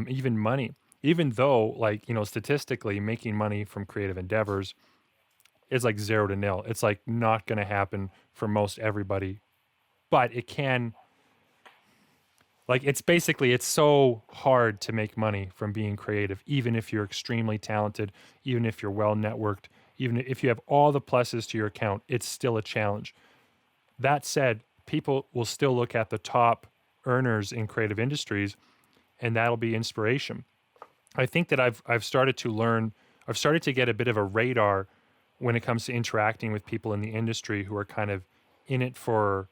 even money. Even though, like, statistically, making money from creative endeavors is like 0 to nil. It's like not going to happen for most everybody, but it can. Like, it's so hard to make money from being creative, even if you're extremely talented, even if you're well networked, even if you have all the pluses to your account, it's still a challenge. That said, people will still look at the top earners in creative industries, and that'll be inspiration. I think that I've started to get a bit of a radar when it comes to interacting with people in the industry who are kind of in it for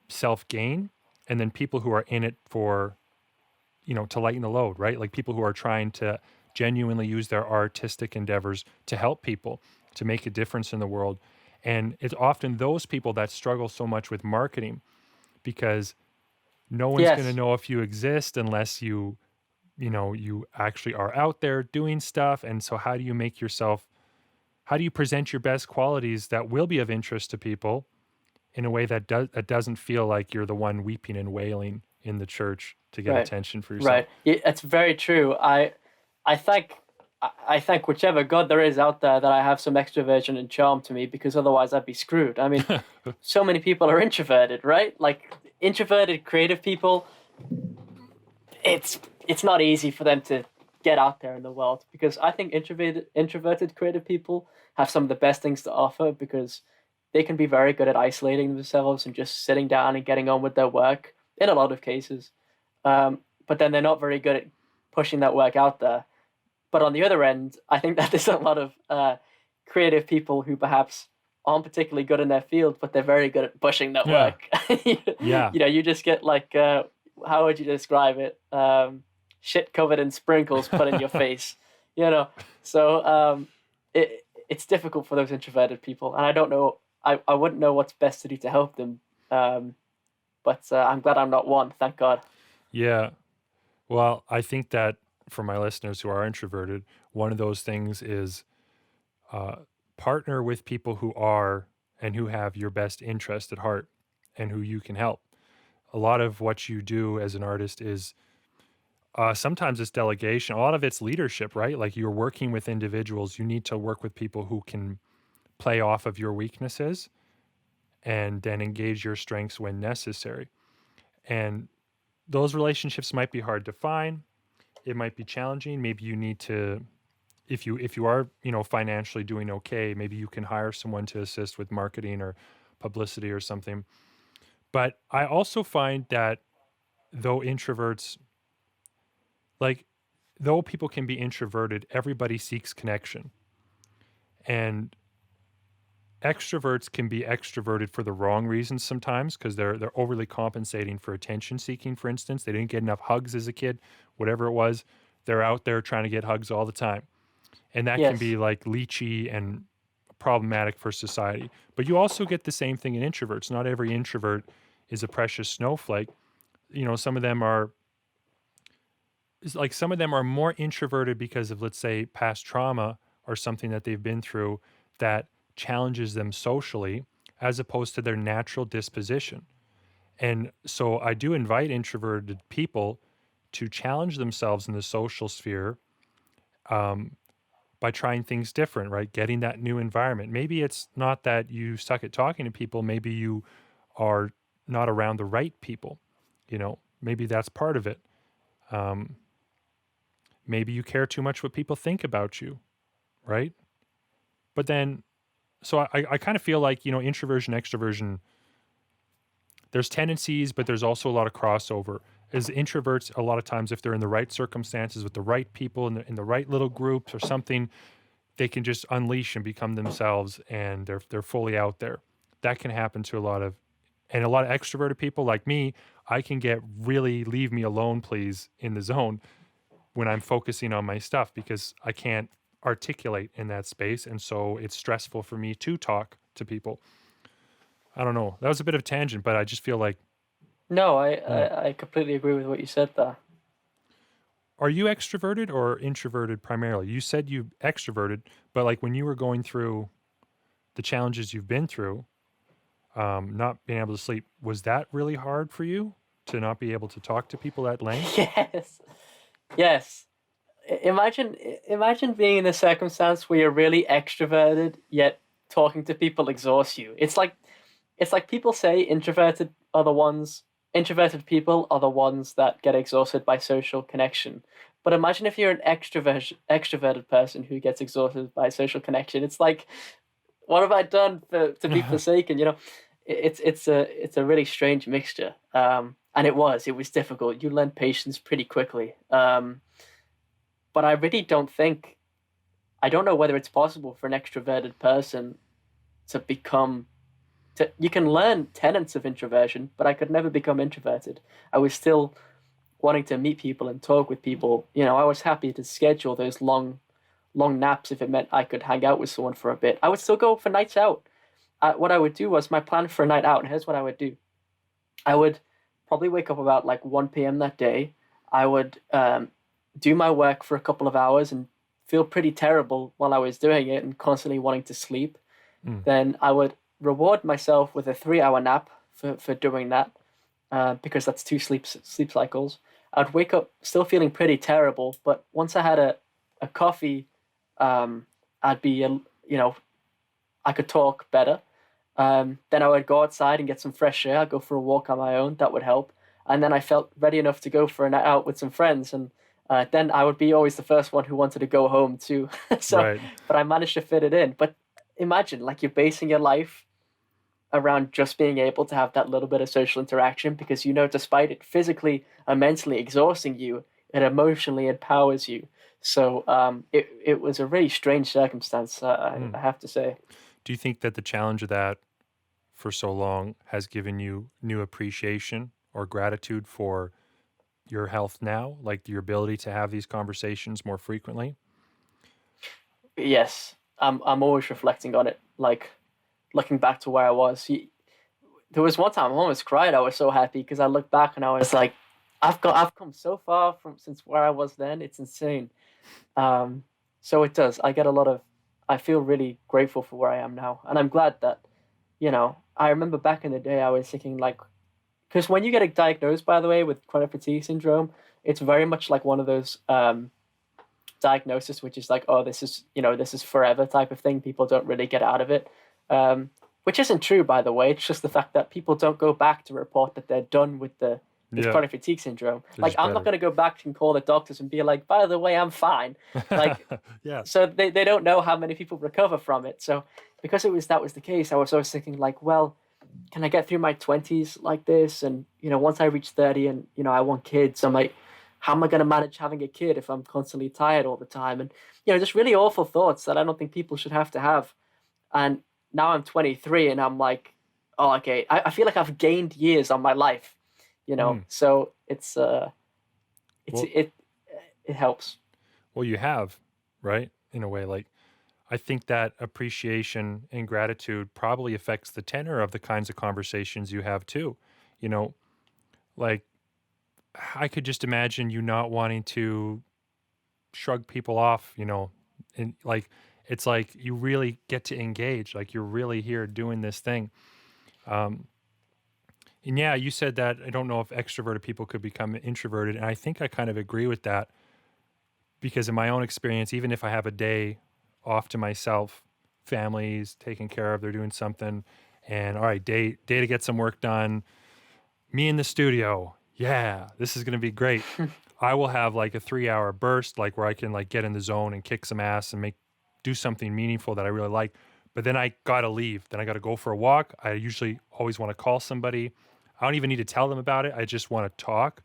self-gain, and then people who are in it for, to lighten the load, right? Like people who are trying to genuinely use their artistic endeavors to help people, to make a difference in the world. And it's often those people that struggle so much with marketing because no one's going to know if you exist unless you actually are out there doing stuff. And so how do you present your best qualities that will be of interest to people in a way that doesn't feel like you're the one weeping and wailing in the church to get Right. attention for yourself. Right. Yeah, it's very true. I thank I thank whichever God there is out there that I have some extroversion and charm to me, because otherwise I'd be screwed. I mean, so many people are introverted, right? Like introverted creative people, it's not easy for them to get out there in the world, because I think introverted creative people have some of the best things to offer, because they can be very good at isolating themselves and just sitting down and getting on with their work in a lot of cases. But then they're not very good at pushing that work out there. But on the other end, I think that there's a lot of creative people who perhaps aren't particularly good in their field, but they're very good at pushing that Yeah. work. Yeah. You know, you just get like, how would you describe it? Shit covered in sprinkles put in your face, you know? So it's difficult for those introverted people. And I don't know, I wouldn't know what's best to do to help them. But I'm glad I'm not one, thank God. Yeah. Well, I think that for my listeners who are introverted, one of those things is partner with people who are and who have your best interest at heart and who you can help. A lot of what you do as an artist is sometimes it's delegation. A lot of it's leadership, right? Like you're working with individuals. You need to work with people who can play off of your weaknesses and then engage your strengths when necessary. And those relationships might be hard to find. It might be challenging. Maybe you need to, if you are, financially doing okay, maybe you can hire someone to assist with marketing or publicity or something. But I also find that though introverts, like though people can be introverted, everybody seeks connection. And extroverts can be extroverted for the wrong reasons sometimes, because they're overly compensating for attention seeking. For instance, they didn't get enough hugs as a kid, whatever it was. They're out there trying to get hugs all the time, and that can Yes. be like leechy and problematic for society. But you also get the same thing in introverts. Not every introvert is a precious snowflake. Some of them are more introverted because of, let's say, past trauma or something that they've been through that challenges them socially, as opposed to their natural disposition. And so I do invite introverted people to challenge themselves in the social sphere by trying things different, right? Getting that new environment. Maybe it's not that you suck at talking to people. Maybe you are not around the right people. Maybe that's part of it. Maybe you care too much what people think about you, right? But then, so I kind of feel like, introversion, extroversion, there's tendencies, but there's also a lot of crossover. As introverts, a lot of times, if they're in the right circumstances with the right people in the right little groups or something, they can just unleash and become themselves, and they're fully out there. That can happen to a lot of extroverted people like me. I can get really leave me alone, please, in the zone when I'm focusing on my stuff, because I can't articulate in that space. And so it's stressful for me to talk to people. I don't know. That was a bit of a tangent, but I just feel like. No, Yeah. I completely agree with what you said there. Are you extroverted or introverted primarily? You said you extroverted, but like when you were going through the challenges you've been through, not being able to sleep, was that really hard for you to not be able to talk to people at length? Yes. Yes. Imagine being in a circumstance where you're really extroverted, yet talking to people exhausts you. It's like people say introverted people are the ones that get exhausted by social connection. But imagine if you're an extroverted person who gets exhausted by social connection. It's like, what have I done to be forsaken? It's a really strange mixture. And it was difficult. You learn patience pretty quickly. But I really I don't know whether it's possible for an extroverted person to you can learn tenets of introversion, but I could never become introverted. I was still wanting to meet people and talk with people. I was happy to schedule those long naps if it meant I could hang out with someone for a bit. I would still go for nights out. What I would do was my plan for a night out, and here's what I would do. I would probably wake up about like 1 p.m. that day. I would do my work for a couple of hours and feel pretty terrible while I was doing it and constantly wanting to sleep. Then I would reward myself with a 3 hour nap for doing that, because that's two sleep cycles. I'd wake up still feeling pretty terrible, but once I had a coffee, I'd be I could talk better. Then I would go outside and get some fresh air. I'd go for a walk on my own. That would help. And then I felt ready enough to go for a night out with some friends. And then I would be always the first one who wanted to go home too. So, Right. but I managed to fit it in. But imagine, like, you're basing your life around just being able to have that little bit of social interaction because, despite it physically and mentally exhausting you, it emotionally empowers you. So it was a really strange circumstance, I have to say. Do you think that the challenge of that for so long has given you new appreciation or gratitude for your health now, like your ability to have these conversations more frequently? Yes, I'm always reflecting on it, like looking back to where I was. There was one time I almost cried. I was so happy because I looked back and I was like, I've come so far from since where I was then. It's insane. Um, so it does. I feel really grateful for where I am now, and I'm glad that, I remember back in the day I was thinking like, because when you get diagnosed, by the way, with chronic fatigue syndrome, it's very much like one of those diagnosis, which is like, oh, this is forever type of thing. People don't really get out of it, which isn't true, by the way. It's just the fact that people don't go back to report that they're done with Yeah, chronic fatigue syndrome. they're Like, just I'm not better. going to go back and call the doctors and be like, by the way, I'm fine. Like, Yeah. so they don't know how many people recover from it. So because that was the case, I was always thinking like, well, can I get through my 20s like this? And, once I reach 30 and, I want kids, I'm like, how am I going to manage having a kid if I'm constantly tired all the time? And, just really awful thoughts that I don't think people should have to have. And now I'm 23 and I'm like, oh, okay, I feel like I've gained years on my life. Mm. So Well, it helps. well, you have, right? In a way, like I think that appreciation and gratitude probably affects the tenor of the kinds of conversations you have too. You know, like I could just imagine you not wanting to shrug people off, and like it's like you really get to engage, like you're really here doing this thing. Um, and yeah, you said that I don't know if extroverted people could become introverted, and I think I kind of agree with that because in my own experience, even if I have a day off to myself, family's taken care of, they're doing something, and all right, day to get some work done, me in the studio. Yeah, this is gonna be great. I will have like a 3 hour burst, like where I can like get in the zone and kick some ass and do something meaningful that I really like. But then I gotta leave. Then I gotta go for a walk. I usually always want to call somebody. I don't even need to tell them about it. I just want to talk.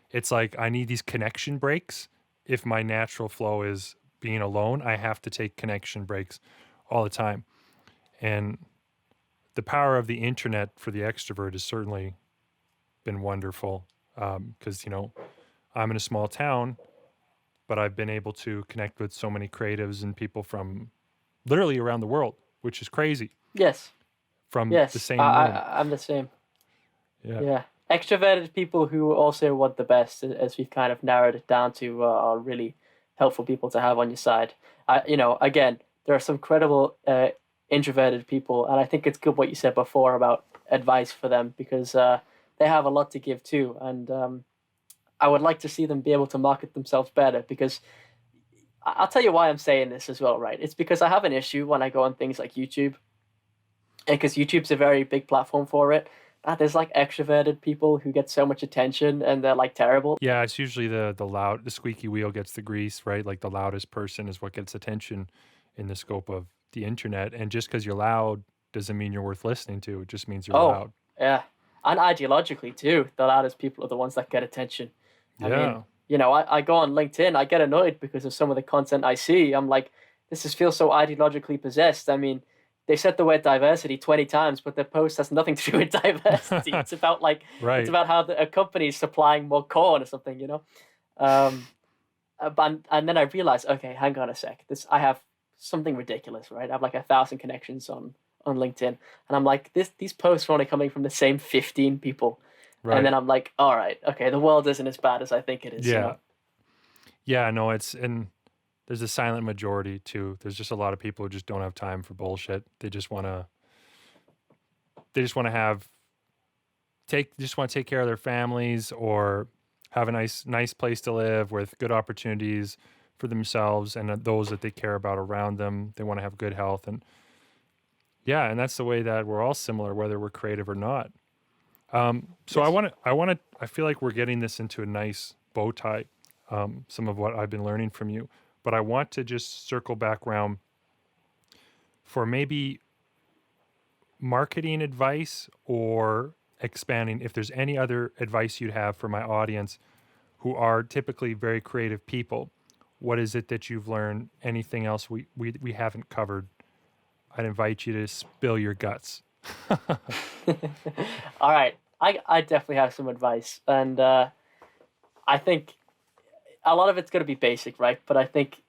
It's like I need these connection breaks. If my natural flow is being alone, I have to take connection breaks all the time. And the power of the internet for the extrovert has certainly been wonderful because, I'm in a small town, but I've been able to connect with so many creatives and people from literally around the world, which is crazy Yes, from the yes, same room. I'm the same. Yeah. Yeah, extroverted people who also want the best, as we've kind of narrowed it down to, are really helpful people to have on your side. Again, there are some credible introverted people, and I think it's good what you said before about advice for them because they have a lot to give too, and I would like to see them be able to market themselves better because I'll tell you why I'm saying this as well, right? It's because I have an issue when I go on things like YouTube, and because YouTube's a very big platform for it. There's like extroverted people who get so much attention and they're like terrible. Yeah, it's usually the squeaky wheel gets the grease, right? Like the loudest person is what gets attention in the scope of the internet. And just because you're loud doesn't mean you're worth listening to. It just means you're Oh, loud. yeah. And ideologically too, the loudest people are the ones that get attention. I mean, Yeah. I go on LinkedIn, I get annoyed because of some of the content I see. I'm like, feels so ideologically possessed. I mean, they said the word diversity 20 times, but their post has nothing to do with diversity. It's about it's Right. about how a company is supplying more corn or something. Um, and then I realized, okay, hang on a sec. I have something ridiculous, right? I have like 1,000 connections on LinkedIn, and I'm like, these posts are only coming from the same 15 people, and Right. then I'm like, all right, okay, the world isn't as bad as I think it is. Yeah. Yeah. No, and there's a silent majority too. There's just a lot of people who just don't have time for bullshit. They just want to they just want to take care of their families or have a nice place to live with good opportunities for themselves and those that they care about around them. They want to have good health. And yeah, and that's the way that we're all similar, whether we're creative or not. So Yes. I feel like we're getting this into a nice bow tie, some of what I've been learning from you, but I want to just circle back around for maybe marketing advice or expanding. If there's any other advice you'd have for my audience who are typically very creative people, what is it that you've learned? Anything else we haven't covered? I'd invite you to spill your guts. All right. I definitely have some advice, and I think a lot of it's going to be basic, right? But I think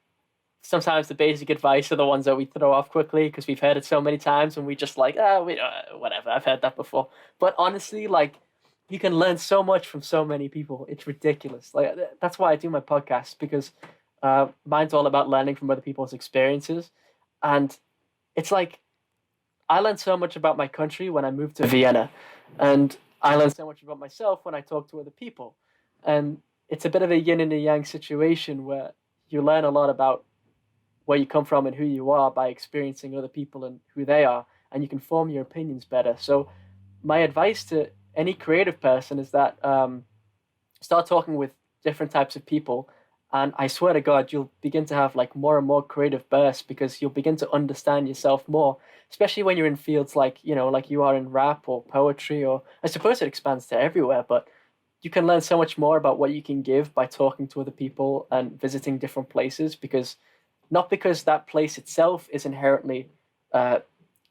sometimes the basic advice are the ones that we throw off quickly because we've heard it so many times and we just like, whatever, I've heard that before. But honestly, like, you can learn so much from so many people. It's ridiculous. Like, that's why I do my podcast, because mine's all about learning from other people's experiences. And it's like, I learned so much about my country when I moved to Vienna, and I learned so much about myself when I talk to other people. And it's a bit of a yin and a yang situation where you learn a lot about where you come from and who you are by experiencing other people and who they are, and you can form your opinions better. So, my advice to any creative person is that start talking with different types of people, and I swear to God, you'll begin to have like more and more creative bursts because you'll begin to understand yourself more, especially when you're in fields like, like you are in rap or poetry, or I suppose it expands to everywhere, but you can learn so much more about what you can give by talking to other people and visiting different places, because not because that place itself is inherently uh,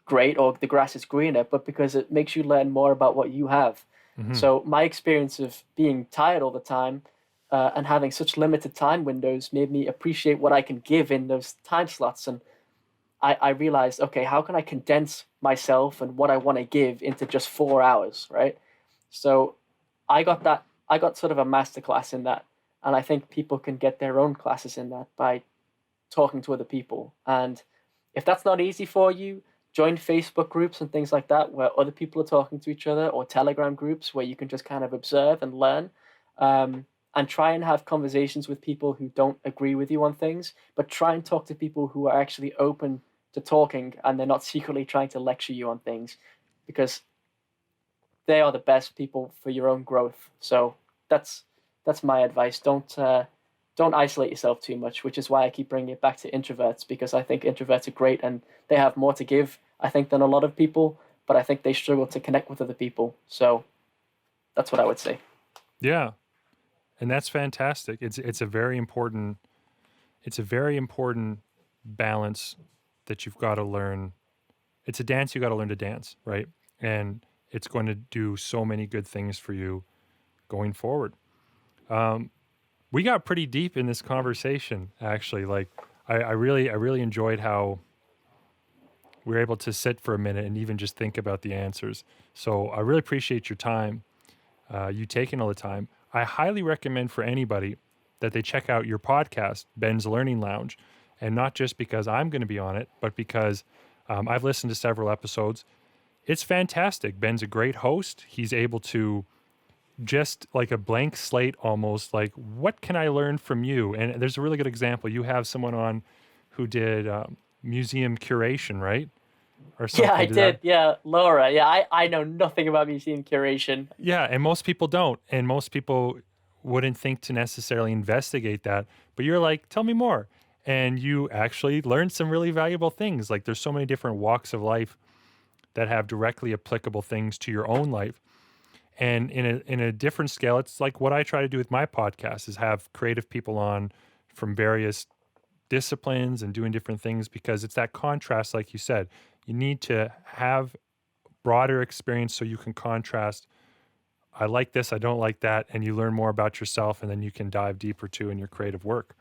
great or the grass is greener, but because it makes you learn more about what you have. Hmm. So my experience of being tired all the time and having such limited time windows made me appreciate what I can give in those time slots. And I realized, okay, how can I condense myself and what I want to give into just 4 hours, right? So I got sort of a masterclass in that. And I think people can get their own classes in that by talking to other people. And if that's not easy for you, join Facebook groups and things like that where other people are talking to each other, or Telegram groups where you can just kind of observe and learn. And try and have conversations with people who don't agree with you on things, but try and talk to people who are actually open to talking and they're not secretly trying to lecture you on things, because they are the best people for your own growth. So that's my advice. Don't isolate yourself too much, which is why I keep bringing it back to introverts, because I think introverts are great and they have more to give, I think, than a lot of people, but I think they struggle to connect with other people. So that's what I would say. Yeah. And that's fantastic. It's a very important balance that you've got to learn. It's a dance you got to learn to dance, right? And it's going to do so many good things for you going forward. We got pretty deep in this conversation, actually. Like, I really enjoyed how we were able to sit for a minute and even just think about the answers. So I really appreciate your time, you taking all the time. I highly recommend for anybody that they check out your podcast, Ben's Learning Lounge, and not just because I'm going to be on it, but because I've listened to several episodes. It's fantastic. Ben's a great host. He's able to just like a blank slate almost, like, what can I learn from you? And there's a really good example. You have someone on who did museum curation, right? Or Yeah, something I to that. did. Yeah, Laura. Yeah, I know nothing about museum curation. Yeah, and most people don't. And most people wouldn't think to necessarily investigate that. But you're like, tell me more. And you actually learned some really valuable things. Like, there's so many different walks of life that have directly applicable things to your own life. And in a different scale, it's like what I try to do with my podcast is have creative people on from various disciplines and doing different things, because it's that contrast, like you said. You need to have broader experience so you can contrast. I like this, I don't like that, and you learn more about yourself, and then you can dive deeper too in your creative work.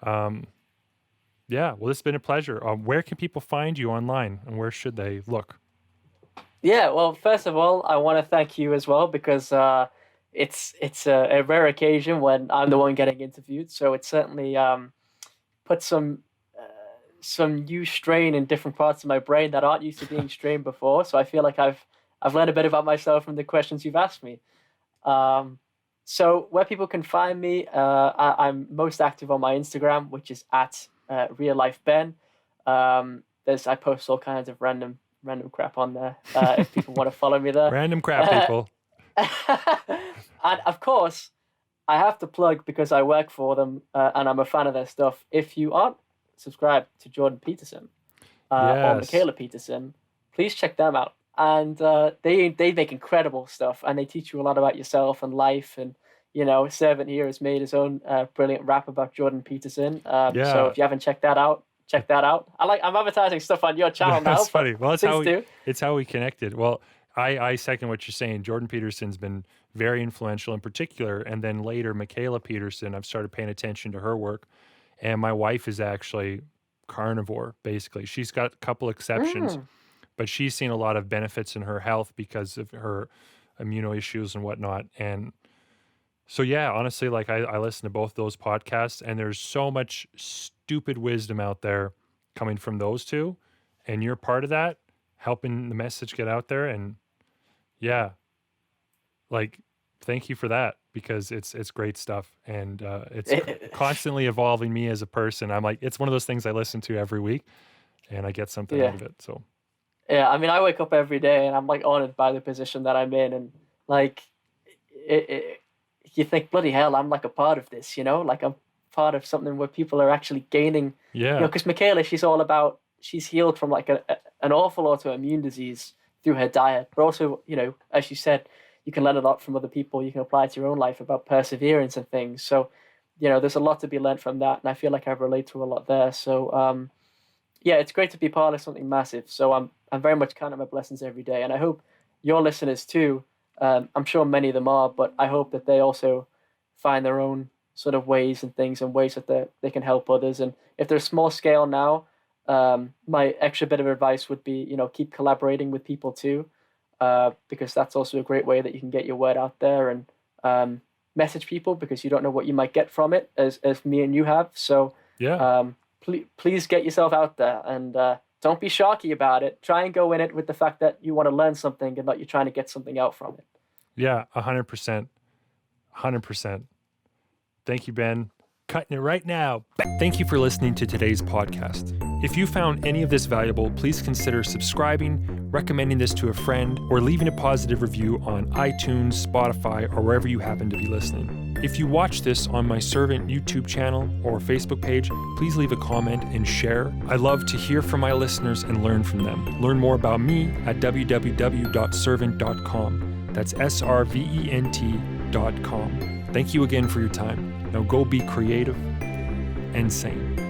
Yeah, well, it's been a pleasure. Where can people find you online, and where should they look? Yeah, well, first of all, I want to thank you as well, because it's a rare occasion when I'm the one getting interviewed. So it certainly put some new strain in different parts of my brain that aren't used to being strained before. So I feel like I've I've learned a bit about myself from the questions you've asked me. So where people can find me, I'm most active on my Instagram, which is at reallifeben. I post all kinds of random crap on there. If people want to follow me there, Random crap, people. And of course, I have to plug because I work for them and I'm a fan of their stuff. If you aren't subscribed to Jordan Peterson or Yes. Michaela Peterson, please check them out. And they make incredible stuff, and they teach you a lot about yourself and life. And Servant here has made his own brilliant rap about Jordan Peterson. Yeah. So if you haven't checked that out, check that out. I'm advertising stuff on your channel now. That's funny. Well, it's how we connected. Well, I second what you're saying. Jordan Peterson's been very influential in particular, and then later Michaela Peterson. I've started paying attention to her work, and my wife is actually carnivore. Basically, she's got a couple exceptions. But she's seen a lot of benefits in her health because of her immuno issues and whatnot. And so, yeah, honestly, like I listen to both those podcasts, and there's so much stupid wisdom out there coming from those two. And you're part of that, helping the message get out there. And yeah, like, thank you for that, because it's great stuff. And it's constantly evolving me as a person. I'm like, it's one of those things I listen to every week, and I get something out of it. So. Yeah, I mean, I wake up every day and I'm like honored by the position that I'm in, and like, you think, bloody hell, I'm like a part of this, like I'm part of something where people are actually gaining. Yeah. Because Michaela, she's healed from like an awful autoimmune disease through her diet, but also, as you said, you can learn a lot from other people. You can apply it to your own life about perseverance and things. So, there's a lot to be learned from that, and I feel like I relate to a lot there. So, yeah, it's great to be part of something massive. So I'm very much counting my blessings every day, and I hope your listeners too. I'm sure many of them are, but I hope that they also find their own sort of ways and things and ways that they can help others. And if they're small scale now, my extra bit of advice would be, keep collaborating with people too, because that's also a great way that you can get your word out there and message people, because you don't know what you might get from it, as me and you have. So yeah. Please get yourself out there, and don't be sharky about it. Try and go in it with the fact that you want to learn something and that you're trying to get something out from it. Yeah, 100%. 100%. Thank you, Ben. Cutting it right now. Thank you for listening to today's podcast. If you found any of this valuable, please consider subscribing, recommending this to a friend, or leaving a positive review on iTunes, Spotify, or wherever you happen to be listening. If you watch this on my Servant YouTube channel or Facebook page, please leave a comment and share. I love to hear from my listeners and learn from them. Learn more about me at www.servant.com. That's SRVENT.com. Thank you again for your time. Now go be creative and sane.